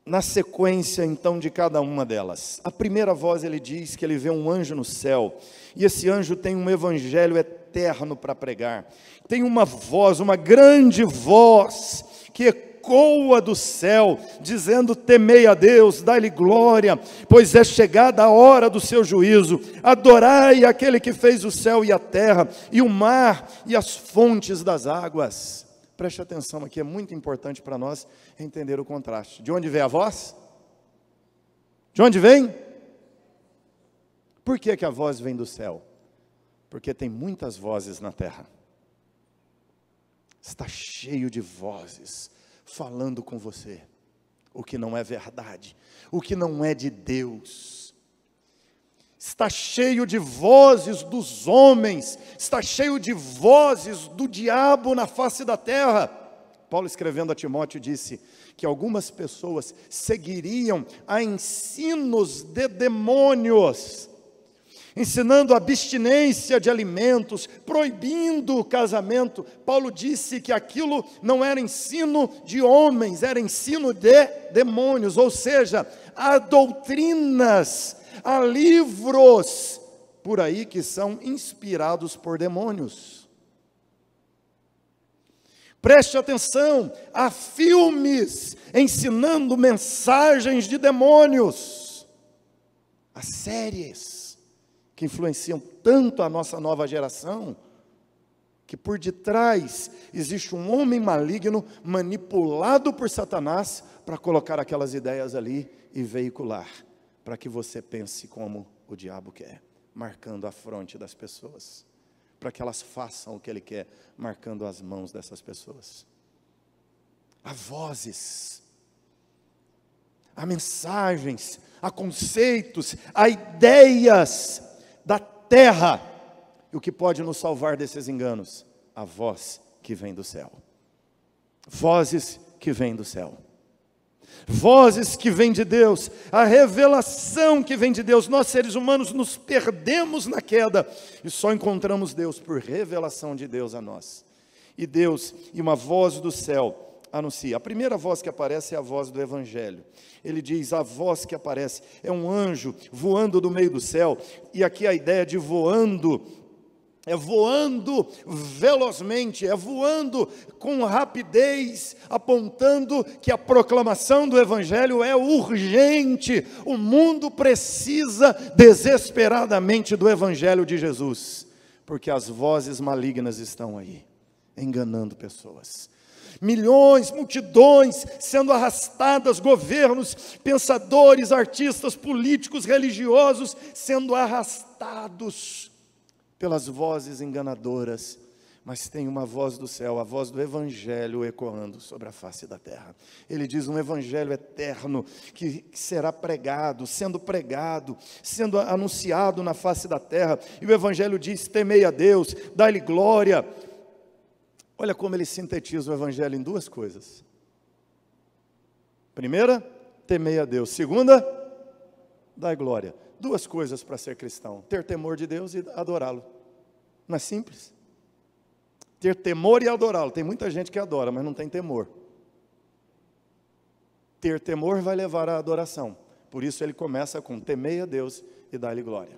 na sequência então de cada uma delas. A primeira voz ele diz que ele vê um anjo no céu. E esse anjo tem um evangelho eterno para pregar. Tem uma voz, uma grande voz, que ecoa do céu, dizendo: temei a Deus, dai-lhe glória, pois é chegada a hora do seu juízo. Adorai aquele que fez o céu e a terra, e o mar e as fontes das águas. Preste atenção aqui, é muito importante para nós entender o contraste. De onde vem a voz? De onde vem? Por que a voz vem do céu? Porque tem muitas vozes na terra. Está cheio de vozes falando com você o que não é verdade, o que não é de Deus. Está cheio de vozes dos homens, está cheio de vozes do diabo na face da terra. Paulo, escrevendo a Timóteo, disse que algumas pessoas seguiriam a ensinos de demônios, ensinando a abstinência de alimentos, proibindo o casamento. Paulo disse que aquilo não era ensino de homens, era ensino de demônios, ou seja, há doutrinas, há livros por aí que são inspirados por demônios. Preste atenção, há filmes ensinando mensagens de demônios, há séries que influenciam tanto a nossa nova geração, que por detrás existe um homem maligno manipulado por Satanás para colocar aquelas ideias ali e veicular, para que você pense como o diabo quer, marcando a fronte das pessoas, para que elas façam o que ele quer, marcando as mãos dessas pessoas. Há vozes, há mensagens, há conceitos, há ideias da terra. E o que pode nos salvar desses enganos? A voz que vem do céu. Vozes que vêm do céu. Vozes que vêm de Deus. A revelação que vem de Deus. Nós, seres humanos, nos perdemos na queda e só encontramos Deus por revelação de Deus a nós. E Deus, e uma voz do céu anuncia. A primeira voz que aparece é a voz do Evangelho. Ele diz: a voz que aparece é um anjo voando do meio do céu. E aqui a ideia de voando, é voando velozmente, é voando com rapidez, apontando que a proclamação do Evangelho é urgente. O mundo precisa desesperadamente do Evangelho de Jesus, porque as vozes malignas estão aí, enganando pessoas. Milhões, multidões sendo arrastadas, governos, pensadores, artistas, políticos, religiosos sendo arrastados pelas vozes enganadoras. Mas tem uma voz do céu, a voz do Evangelho ecoando sobre a face da terra. Ele diz: um Evangelho eterno que será pregado, sendo anunciado na face da terra. E o Evangelho diz: temei a Deus, dai-lhe glória. Olha como ele sintetiza o Evangelho em 2 coisas. Primeira, temei a Deus. Segunda, dai glória. 2 coisas para ser cristão: ter temor de Deus e adorá-lo. Não é simples? Ter temor e adorá-lo. Tem muita gente que adora, mas não tem temor. Ter temor vai levar à adoração. Por isso ele começa com temei a Deus e dá-lhe glória.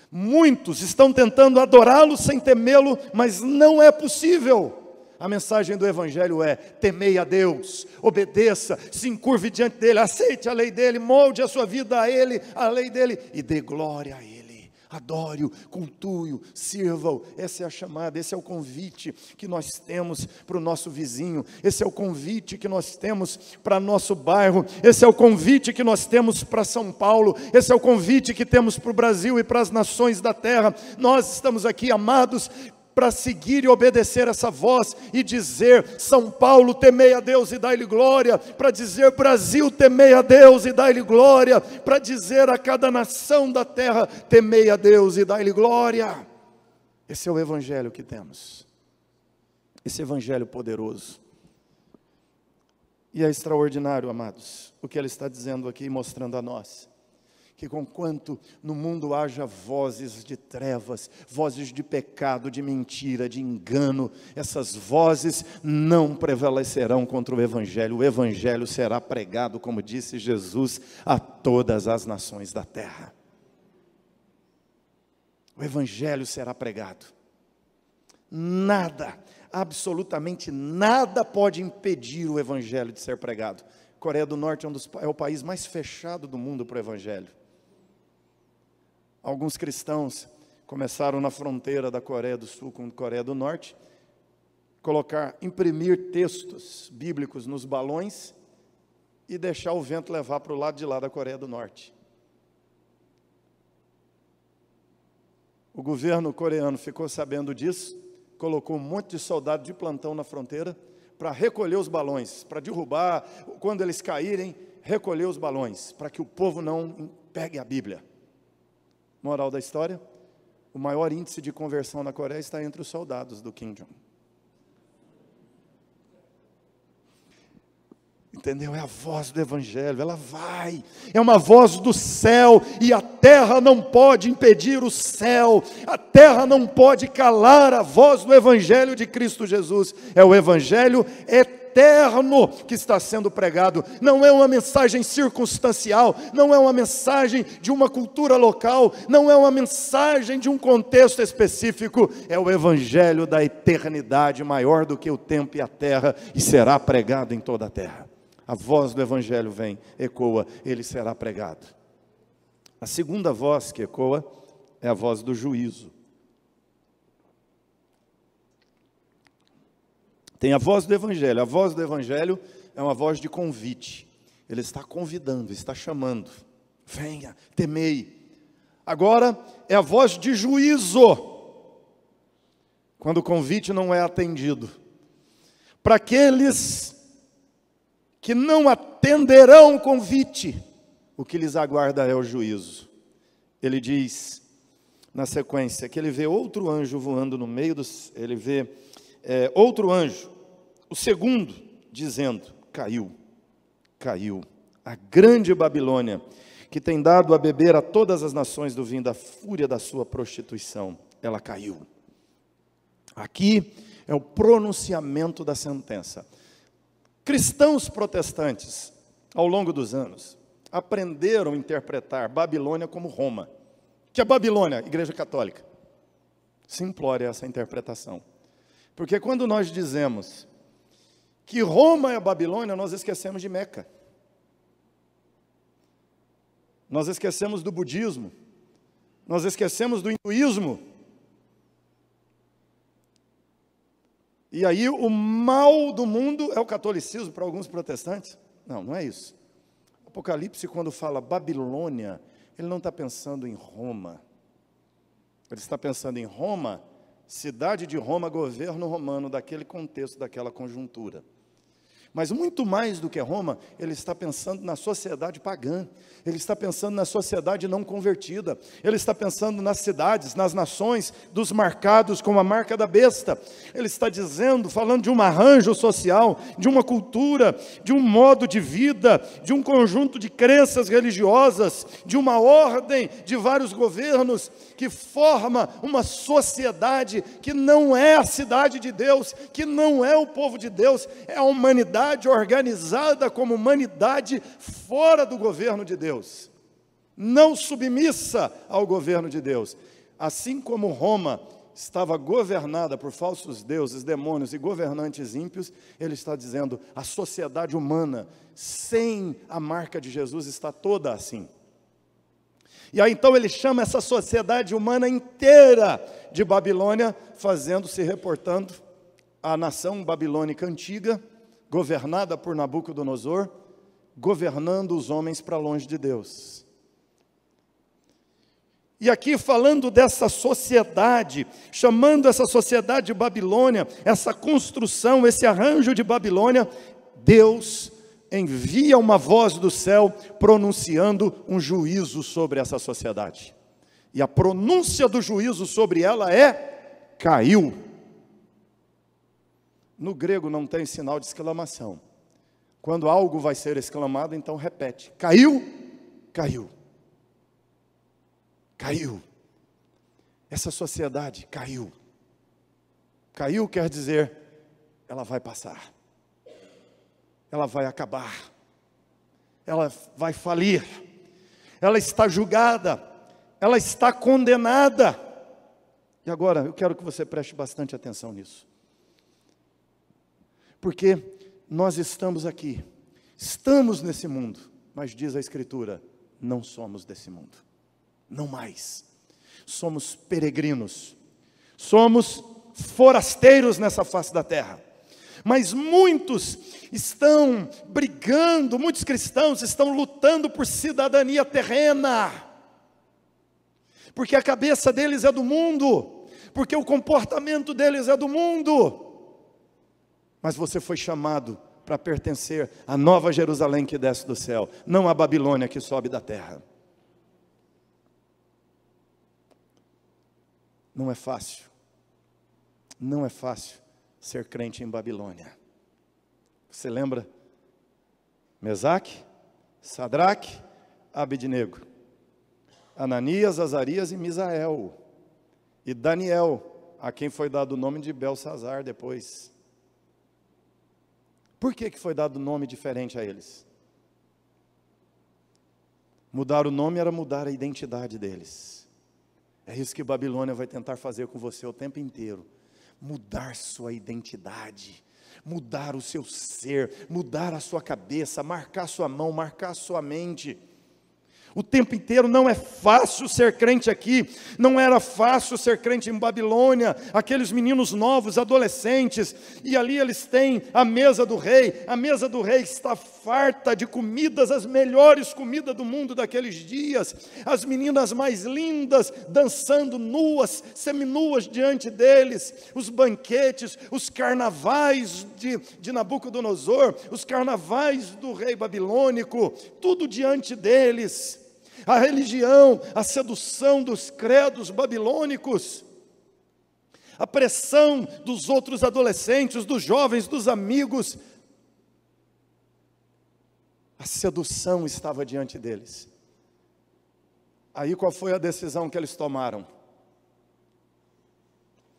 Muitos estão tentando adorá-lo sem temê-lo, mas não é possível. A mensagem do Evangelho é: temei a Deus, obedeça, se encurve diante dEle, aceite a lei dEle, molde a sua vida a Ele, a lei dEle, e dê glória a Ele. Adore-o, cultue-o, sirva-o. Essa é a chamada, esse é o convite que nós temos para o nosso vizinho, esse é o convite que nós temos para nosso bairro, esse é o convite que nós temos para São Paulo, esse é o convite que temos para o Brasil e para as nações da terra. Nós estamos aqui, amados, para seguir e obedecer essa voz e dizer: São Paulo, temei a Deus e dai-lhe glória, para dizer: Brasil, temei a Deus e dai-lhe glória, para dizer a cada nação da terra: temei a Deus e dai-lhe glória. Esse é o Evangelho que temos, esse Evangelho poderoso. E é extraordinário, amados, o que ele está dizendo aqui, mostrando a nós, que conquanto no mundo haja vozes de trevas, vozes de pecado, de mentira, de engano, essas vozes não prevalecerão contra o Evangelho. O Evangelho será pregado, como disse Jesus, a todas as nações da terra. O Evangelho será pregado. Nada, absolutamente nada pode impedir o Evangelho de ser pregado. Coreia do Norte é o país mais fechado do mundo para o Evangelho. Alguns cristãos começaram na fronteira da Coreia do Sul com a Coreia do Norte, imprimir textos bíblicos nos balões e deixar o vento levar para o lado de lá da Coreia do Norte. O governo coreano ficou sabendo disso, colocou um monte de soldado de plantão na fronteira para recolher os balões, para derrubar, quando eles caírem, recolher os balões, para que o povo não pegue a Bíblia. Moral da história: o maior índice de conversão na Coreia está entre os soldados do Kim Jong. Entendeu? É a voz do Evangelho, ela vai, é uma voz do céu, e a terra não pode impedir o céu, a terra não pode calar a voz do Evangelho de Cristo Jesus. É o Evangelho eterno que está sendo pregado, não é uma mensagem circunstancial, não é uma mensagem de uma cultura local, não é uma mensagem de um contexto específico, é o Evangelho da eternidade, maior do que o tempo e a terra, e será pregado em toda a terra. A voz do Evangelho vem, ecoa, ele será pregado. A segunda voz que ecoa é a voz do juízo. Tem a voz do Evangelho. A voz do Evangelho é uma voz de convite. Ele está convidando, está chamando. Venha, temei. Agora é a voz de juízo, quando o convite não é atendido. Para aqueles que não atenderão o convite, o que lhes aguarda é o juízo. Ele diz, na sequência, que ele vê outro anjo voando no meio dos... Ele vê outro anjo, o segundo, dizendo: caiu, caiu, a grande Babilônia, que tem dado a beber a todas as nações do vinho da fúria da sua prostituição. Ela caiu. Aqui é o pronunciamento da sentença. Cristãos protestantes, ao longo dos anos, aprenderam a interpretar Babilônia como Roma. Que a Babilônia, Igreja Católica, simplória essa interpretação. Porque quando nós dizemos que Roma é a Babilônia, nós esquecemos de Meca. Nós esquecemos do budismo. Nós esquecemos do hinduísmo. E aí o mal do mundo é o catolicismo para alguns protestantes. Não, não é isso. Apocalipse, quando fala Babilônia, ele não está pensando em Roma. Ele está pensando em Roma, cidade de Roma, governo romano, daquele contexto, daquela conjuntura. Mas muito mais do que Roma, ele está pensando na sociedade pagã, ele está pensando na sociedade não convertida, ele está pensando nas cidades, nas nações, dos marcados com a marca da besta. Ele está dizendo, falando de um arranjo social, de uma cultura, de um modo de vida, de um conjunto de crenças religiosas, de uma ordem de vários governos, que forma uma sociedade que não é a cidade de Deus, que não é o povo de Deus, é a humanidade organizada como humanidade fora do governo de Deus, não submissa ao governo de Deus. Assim como Roma estava governada por falsos deuses, demônios e governantes ímpios, ele está dizendo, a sociedade humana, sem a marca de Jesus, está toda assim. E aí então ele chama essa sociedade humana inteira de Babilônia, reportando à nação babilônica antiga, governada por Nabucodonosor, governando os homens para longe de Deus. E aqui falando dessa sociedade, chamando essa sociedade de Babilônia, essa construção, esse arranjo de Babilônia, Deus envia uma voz do céu pronunciando um juízo sobre essa sociedade. E a pronúncia do juízo sobre ela é: caiu. No grego não tem sinal de exclamação. Quando algo vai ser exclamado, então repete: caiu, caiu, caiu. Essa sociedade caiu. Caiu quer dizer, ela vai passar. Ela vai acabar. Ela vai falir. Ela está julgada. Ela está condenada. E agora, eu quero que você preste bastante atenção nisso. Porque nós estamos aqui, estamos nesse mundo, mas diz a Escritura, não somos desse mundo, não mais. Somos peregrinos, somos forasteiros nessa face da terra. Mas muitos estão brigando, muitos cristãos estão lutando por cidadania terrena, porque a cabeça deles é do mundo, porque o comportamento deles é do mundo. Mas você foi chamado para pertencer à nova Jerusalém que desce do céu, não à Babilônia que sobe da terra. Não é fácil. Não é fácil ser crente em Babilônia. Você lembra? Mesaque, Sadraque, Abednego, Ananias, Azarias e Misael, e Daniel, a quem foi dado o nome de Belsazar depois. Por que foi dado um nome diferente a eles? Mudar o nome era mudar a identidade deles. É isso que Babilônia vai tentar fazer com você o tempo inteiro. Mudar sua identidade, mudar o seu ser, mudar a sua cabeça, marcar sua mão, marcar sua mente. O tempo inteiro não é fácil ser crente aqui, não era fácil ser crente em Babilônia, aqueles meninos novos, adolescentes, e ali eles têm a mesa do rei está farta de comidas, as melhores comidas do mundo daqueles dias, as meninas mais lindas, dançando nuas, seminuas diante deles, os banquetes, os carnavais de Nabucodonosor, os carnavais do rei babilônico, tudo diante deles. A religião, a sedução dos credos babilônicos, a pressão dos outros adolescentes, dos jovens, dos amigos, a sedução estava diante deles. Aí qual foi a decisão que eles tomaram?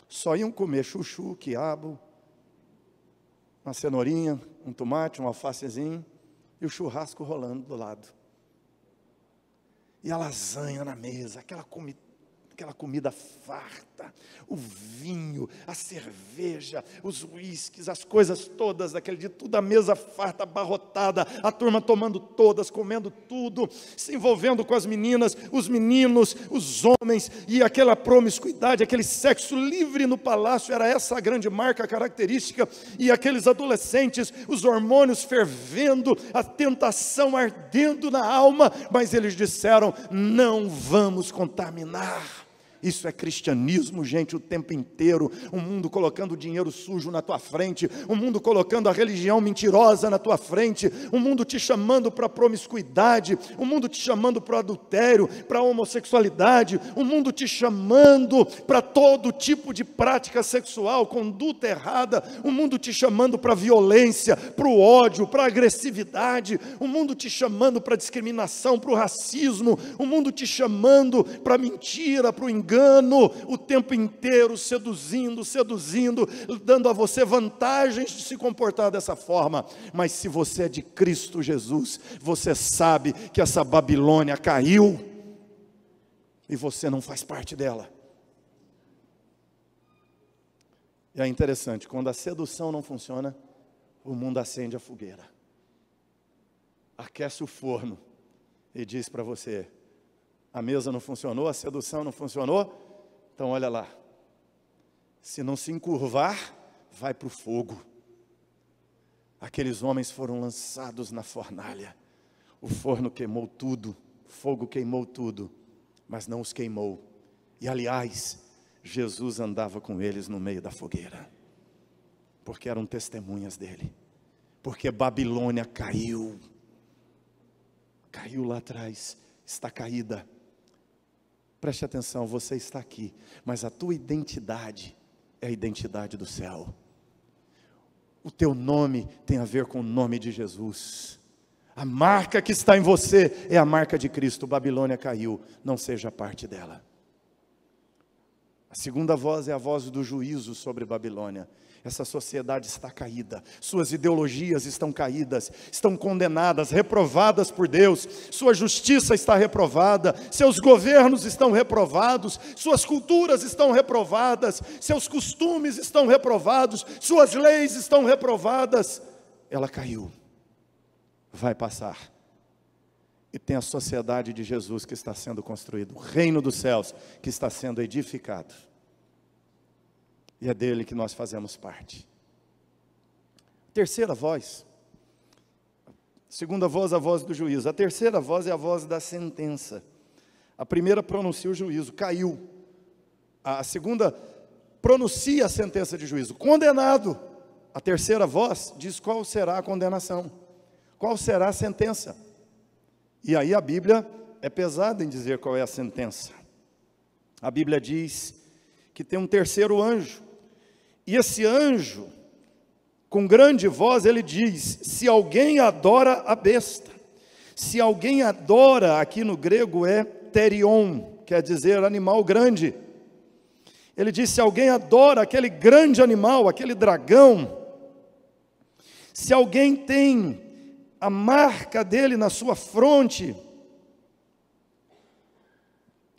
Só iam comer chuchu, quiabo, uma cenourinha, um tomate, um alfacezinho, e o churrasco rolando do lado. E a lasanha na mesa, aquela comida farta, o vinho, a cerveja, os uísques, as coisas todas daquele dia, tudo a mesa farta, abarrotada, a turma tomando todas, comendo tudo, se envolvendo com as meninas, os meninos, os homens, e aquela promiscuidade, aquele sexo livre no palácio, era essa a grande marca característica, e aqueles adolescentes, os hormônios fervendo, a tentação ardendo na alma, mas eles disseram, não vamos contaminar Isso é cristianismo, gente, o tempo inteiro. O mundo colocando dinheiro sujo na tua frente, o mundo colocando a religião mentirosa na tua frente, o mundo te chamando para promiscuidade, o mundo te chamando para adultério, para homossexualidade, o mundo te chamando para todo tipo de prática sexual, conduta errada, o mundo te chamando para violência, para o ódio, para agressividade, o mundo te chamando para discriminação, para o racismo, o mundo te chamando para mentira, para o engano, o tempo inteiro seduzindo, dando a você vantagens de se comportar dessa forma. Mas se você é de Cristo Jesus, você sabe que essa Babilônia caiu e você não faz parte dela. E é interessante, quando a sedução não funciona, o mundo acende a fogueira, aquece o forno e diz para você: a mesa não funcionou, a sedução não funcionou, então olha lá, se não se encurvar, vai para o fogo. Aqueles homens foram lançados na fornalha, o forno queimou tudo, o fogo queimou tudo, mas não os queimou. E aliás, Jesus andava com eles no meio da fogueira, porque eram testemunhas dele, porque Babilônia caiu lá atrás, está caída. Preste atenção, você está aqui, mas a tua identidade é a identidade do céu. O teu nome tem a ver com o nome de Jesus. A marca que está em você é a marca de Cristo. Babilônia caiu, não seja parte dela. A segunda voz é a voz do juízo sobre Babilônia. Essa sociedade está caída, suas ideologias estão caídas, estão condenadas, reprovadas por Deus, sua justiça está reprovada, seus governos estão reprovados, suas culturas estão reprovadas, seus costumes estão reprovados, suas leis estão reprovadas. Ela caiu, vai passar. E tem a sociedade de Jesus que está sendo construída, o reino dos céus que está sendo edificado. E é dele que nós fazemos parte. Terceira voz. Segunda voz, a voz do juízo. A terceira voz é a voz da sentença. A primeira pronuncia o juízo, caiu. A segunda pronuncia a sentença de juízo, condenado. A terceira voz diz qual será a condenação, qual será a sentença. E aí a Bíblia é pesada em dizer qual é a sentença. A Bíblia diz que tem um terceiro anjo. E esse anjo, com grande voz, ele diz: se alguém adora a besta, se alguém adora, aqui no grego é terion, quer dizer animal grande. Ele diz: se alguém adora aquele grande animal, aquele dragão, se alguém tem a marca dele na sua fronte,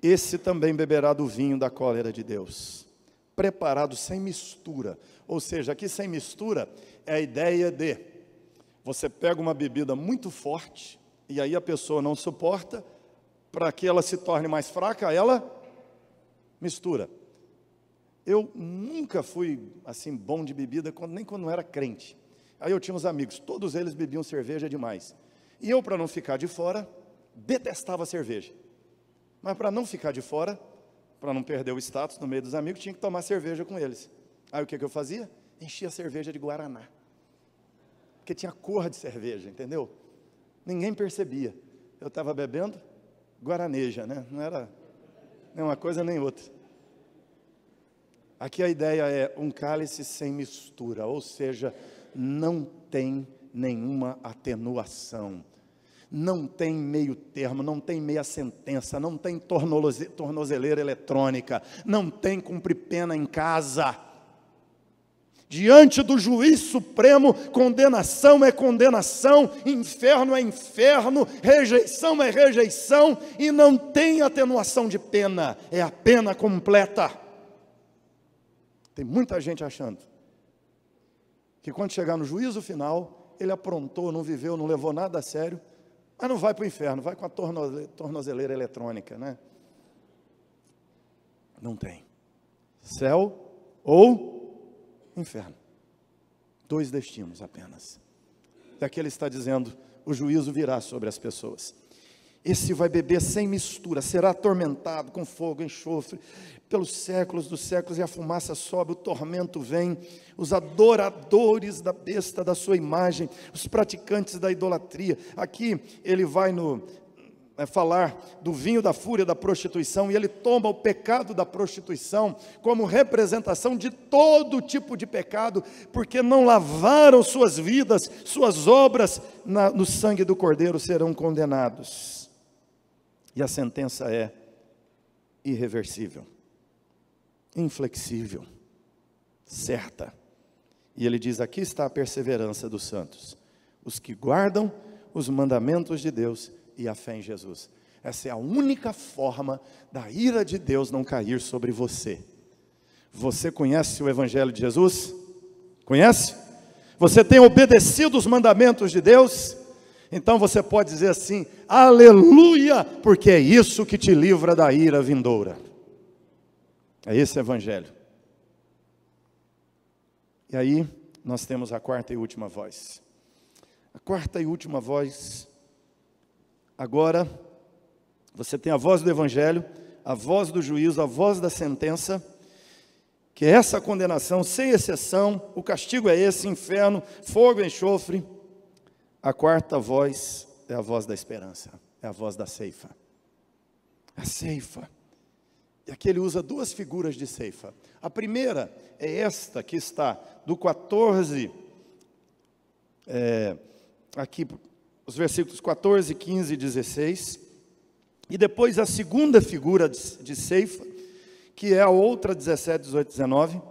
esse também beberá do vinho da cólera de Deus, preparado sem mistura. Ou seja, aqui sem mistura é a ideia de você pega uma bebida muito forte e aí a pessoa não suporta, para que ela se torne mais fraca, ela mistura. Eu nunca fui assim bom de bebida, nem quando era crente. Aí eu tinha uns amigos, todos eles bebiam cerveja demais, e eu, para não ficar de fora, detestava cerveja. Mas para não ficar de fora, para não perder o status no meio dos amigos, tinha que tomar cerveja com eles. Aí o que eu fazia? Enchia a cerveja de Guaraná, porque tinha cor de cerveja, entendeu? Ninguém percebia. Eu estava bebendo guaraneja, né? Não era nem uma coisa nem outra. Aqui a ideia é um cálice sem mistura, ou seja, não tem nenhuma atenuação. Não tem meio termo, não tem meia sentença, não tem tornozeleira eletrônica, não tem cumprir pena em casa. Diante do juiz supremo, condenação é condenação, inferno é inferno, rejeição é rejeição, e não tem atenuação de pena, é a pena completa. Tem muita gente achando que quando chegar no juízo final, ele aprontou, não viveu, não levou nada a sério, mas não vai para o inferno, vai com a tornozeleira eletrônica, né? Não tem. Céu ou inferno. 2 destinos apenas. Daqui ele está dizendo, o juízo virá sobre as pessoas. Esse vai beber sem mistura, será atormentado com fogo, enxofre, pelos séculos dos séculos, e a fumaça sobe, o tormento vem. Os adoradores da besta, da sua imagem, os praticantes da idolatria. Aqui ele vai falar do vinho da fúria da prostituição, e ele toma o pecado da prostituição como representação de todo tipo de pecado, porque não lavaram suas vidas, suas obras no sangue do Cordeiro, serão condenados. E a sentença é irreversível, inflexível, certa. E ele diz: aqui está a perseverança dos santos, os que guardam os mandamentos de Deus e a fé em Jesus. Essa é a única forma da ira de Deus não cair sobre você. Você conhece o Evangelho de Jesus? Conhece? Você tem obedecido os mandamentos de Deus? Então você pode dizer assim: aleluia, porque é isso que te livra da ira vindoura. É esse Evangelho. E aí nós temos a quarta e última voz. A quarta e última voz. Agora você tem a voz do Evangelho, a voz do juízo, a voz da sentença, que é essa condenação sem exceção. O castigo é esse: inferno, fogo e enxofre. A quarta voz é a voz da esperança, é a voz da ceifa. A ceifa. E aqui ele usa duas figuras de ceifa. A primeira é esta que está do 14, aqui os versículos 14, 15 e 16. E depois a segunda figura de ceifa, que é a outra, 17, 18, 19.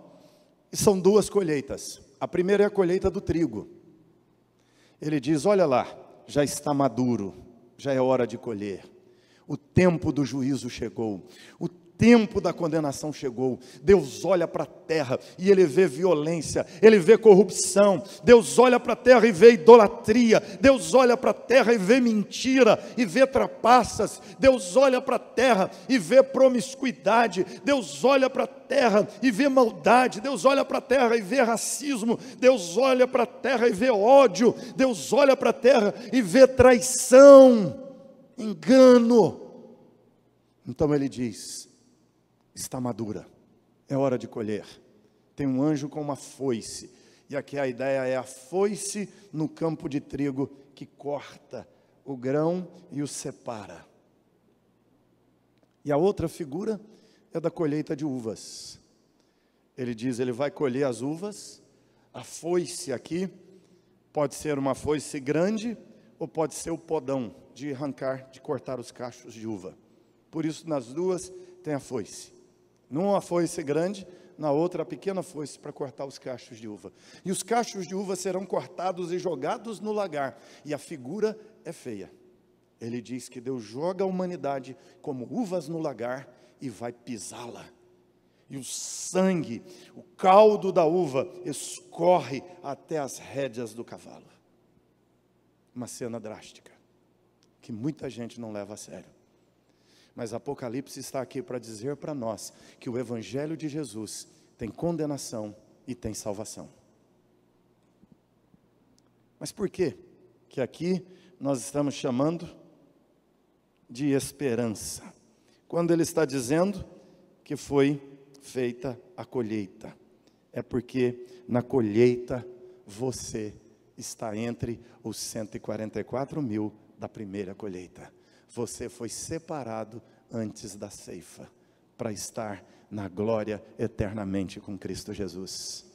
E são duas colheitas. A primeira é a colheita do trigo. Ele diz: olha lá, já está maduro, já é hora de colher. O tempo do juízo chegou, o tempo da condenação chegou. Deus olha para a terra e ele vê violência, ele vê corrupção. Deus olha para a terra e vê idolatria. Deus olha para a terra e vê mentira, e vê trapaças. Deus olha para a terra e vê promiscuidade. Deus olha para a terra e vê maldade. Deus olha para a terra e vê racismo. Deus olha para a terra e vê ódio. Deus olha para a terra e vê traição, engano. Então ele diz: está madura, é hora de colher. Tem um anjo com uma foice, e aqui a ideia é a foice no campo de trigo, que corta o grão e o separa. E a outra figura é da colheita de uvas. Ele diz: ele vai colher as uvas. A foice aqui pode ser uma foice grande, ou pode ser o podão de arrancar, de cortar os cachos de uva. Por isso nas duas tem a foice. Numa foice grande, na outra a pequena foice para cortar os cachos de uva. E os cachos de uva serão cortados e jogados no lagar. E a figura é feia. Ele diz que Deus joga a humanidade como uvas no lagar e vai pisá-la. E o sangue, o caldo da uva, escorre até as rédeas do cavalo. Uma cena drástica, que muita gente não leva a sério. Mas Apocalipse está aqui para dizer para nós que o Evangelho de Jesus tem condenação e tem salvação. Mas por quê que aqui nós estamos chamando de esperança, quando ele está dizendo que foi feita a colheita? É porque na colheita você está entre os 144 mil da primeira colheita. Você foi separado antes da ceifa, para estar na glória eternamente com Cristo Jesus.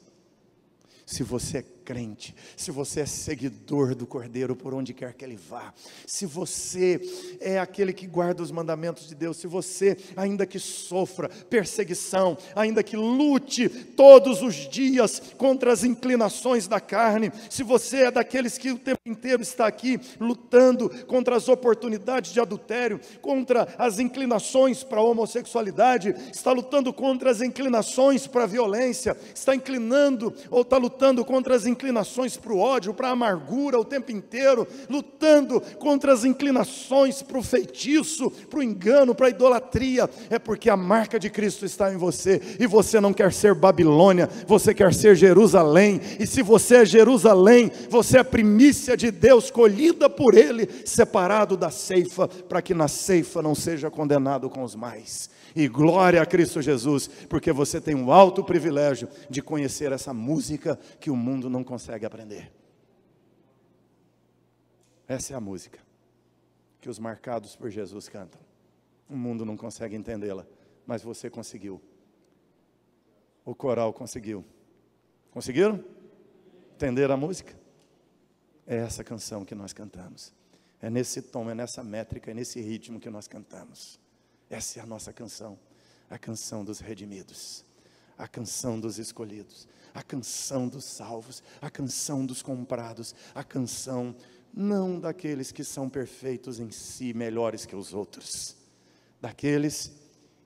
Se você é crente, se você é seguidor do Cordeiro por onde quer que ele vá, se você é aquele que guarda os mandamentos de Deus, se você, ainda que sofra perseguição, ainda que lute todos os dias contra as inclinações da carne, se você é daqueles que o tempo inteiro está aqui lutando contra as oportunidades de adultério, contra as inclinações para a homossexualidade, está lutando contra as inclinações para a violência, está inclinando ou está lutando contra as inclinações inclinações para o ódio, para a amargura o tempo inteiro, lutando contra as inclinações para o feitiço, para o engano, para a idolatria, é porque a marca de Cristo está em você, e você não quer ser Babilônia, você quer ser Jerusalém, e se você é Jerusalém, você é primícia de Deus, colhida por Ele, separado da ceifa, para que na ceifa não seja condenado com os mais. E glória a Cristo Jesus, porque você tem o alto privilégio de conhecer essa música que o mundo não consegue aprender. Essa é a música que os marcados por Jesus cantam. O mundo não consegue entendê-la, mas você conseguiu. O coral conseguiu. Conseguiram entender a música? É essa canção que nós cantamos. É nesse tom, é nessa métrica, é nesse ritmo que nós cantamos. Essa é a nossa canção, a canção dos redimidos, a canção dos escolhidos, a canção dos salvos, a canção dos comprados, a canção não daqueles que são perfeitos em si, melhores que os outros, daqueles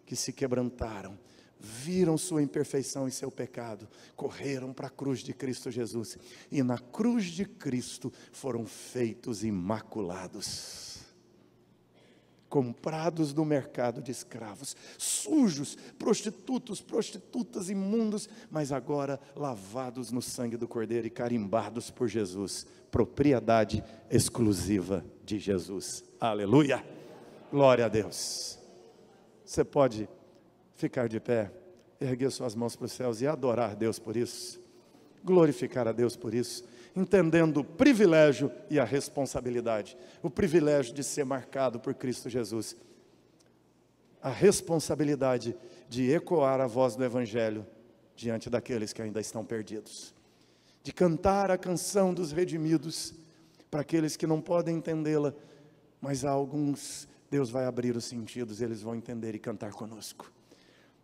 que se quebrantaram, viram sua imperfeição e seu pecado, correram para a cruz de Cristo Jesus, e na cruz de Cristo foram feitos imaculados, comprados do mercado de escravos, sujos, prostitutos, prostitutas, imundos, mas agora lavados no sangue do Cordeiro e carimbados por Jesus, propriedade exclusiva de Jesus. Aleluia! Glória a Deus. Você pode ficar de pé, erguer suas mãos para os céus e adorar a Deus por isso, glorificar a Deus por isso, entendendo o privilégio e a responsabilidade. O privilégio de ser marcado por Cristo Jesus, a responsabilidade de ecoar a voz do Evangelho diante daqueles que ainda estão perdidos, de cantar a canção dos redimidos para aqueles que não podem entendê-la, mas a alguns Deus vai abrir os sentidos, eles vão entender e cantar conosco,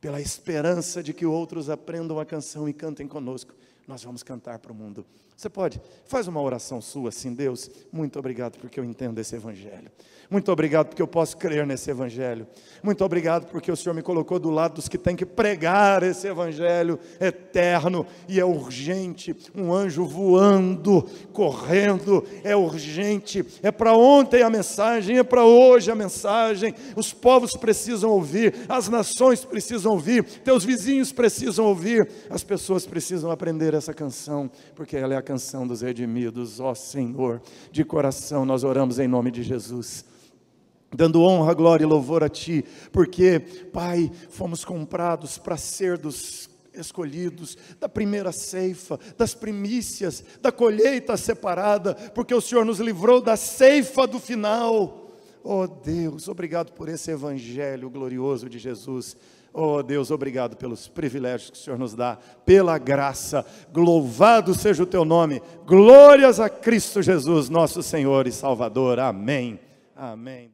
pela esperança de que outros aprendam a canção e cantem conosco. Nós vamos cantar para o mundo. Você pode, faz uma oração sua assim: Deus, muito obrigado porque eu entendo esse Evangelho. Muito obrigado porque eu posso crer nesse Evangelho. Muito obrigado porque o Senhor me colocou do lado dos que têm que pregar esse Evangelho eterno. E é urgente, um anjo voando, correndo, é urgente. É para ontem a mensagem, é para hoje a mensagem. Os povos precisam ouvir, as nações precisam ouvir, teus vizinhos precisam ouvir, as pessoas precisam aprender essa canção, porque ela é a canção dos redimidos. Ó Senhor, de coração nós oramos em nome de Jesus, dando honra, glória e louvor a Ti, porque, Pai, fomos comprados para ser dos escolhidos, da primeira ceifa, das primícias, da colheita separada, porque o Senhor nos livrou da ceifa do final. Oh Deus, obrigado por esse Evangelho glorioso de Jesus. Oh Deus, obrigado pelos privilégios que o Senhor nos dá, pela graça. Louvado seja o Teu nome. Glórias a Cristo Jesus, nosso Senhor e Salvador. Amém. Amém.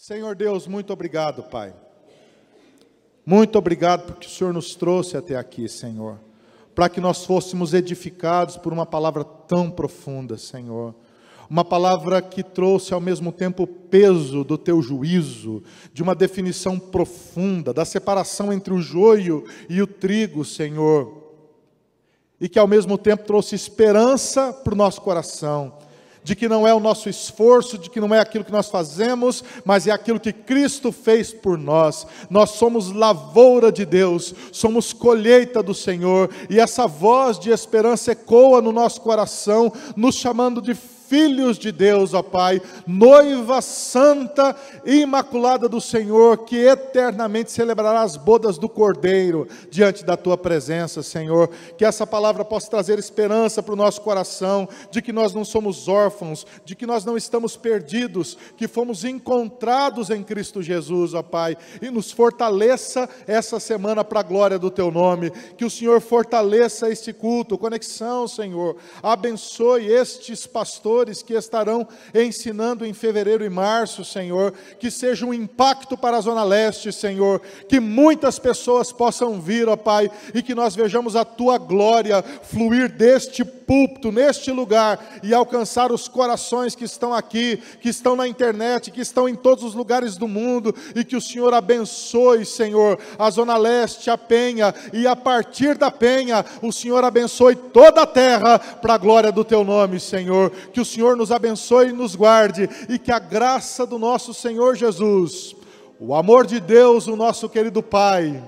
Senhor Deus, muito obrigado, Pai. Muito obrigado porque o Senhor nos trouxe até aqui, Senhor, para que nós fôssemos edificados por uma palavra tão profunda, Senhor. Uma palavra que trouxe ao mesmo tempo o peso do teu juízo, de uma definição profunda, da separação entre o joio e o trigo, Senhor. E que ao mesmo tempo trouxe esperança para o nosso coração, de que não é o nosso esforço, de que não é aquilo que nós fazemos, mas é aquilo que Cristo fez por nós. Nós somos lavoura de Deus, somos colheita do Senhor, e essa voz de esperança ecoa no nosso coração, nos chamando de filhos de Deus, ó Pai, noiva santa e imaculada do Senhor, que eternamente celebrará as bodas do Cordeiro diante da Tua presença, Senhor. Que essa palavra possa trazer esperança para o nosso coração, de que nós não somos órfãos, de que nós não estamos perdidos, que fomos encontrados em Cristo Jesus, ó Pai, e nos fortaleça essa semana para a glória do Teu nome. Que o Senhor fortaleça este culto, conexão, Senhor. Abençoe estes pastores que estarão ensinando em fevereiro e março, Senhor, que seja um impacto para a Zona Leste, Senhor, que muitas pessoas possam vir, ó Pai, e que nós vejamos a Tua glória fluir deste púlpito, neste lugar, e alcançar os corações que estão aqui, que estão na internet, que estão em todos os lugares do mundo, e que o Senhor abençoe, Senhor, a Zona Leste, a Penha, e a partir da Penha, o Senhor abençoe toda a terra, para a glória do Teu nome, Senhor. Que o Senhor nos abençoe e nos guarde, e que a graça do nosso Senhor Jesus, o amor de Deus, o nosso querido Pai,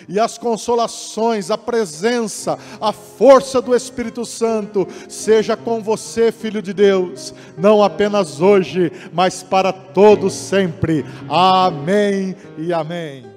e as consolações, a presença, a força do Espírito Santo, seja com você, filho de Deus, não apenas hoje, mas para todos sempre. Amém e amém.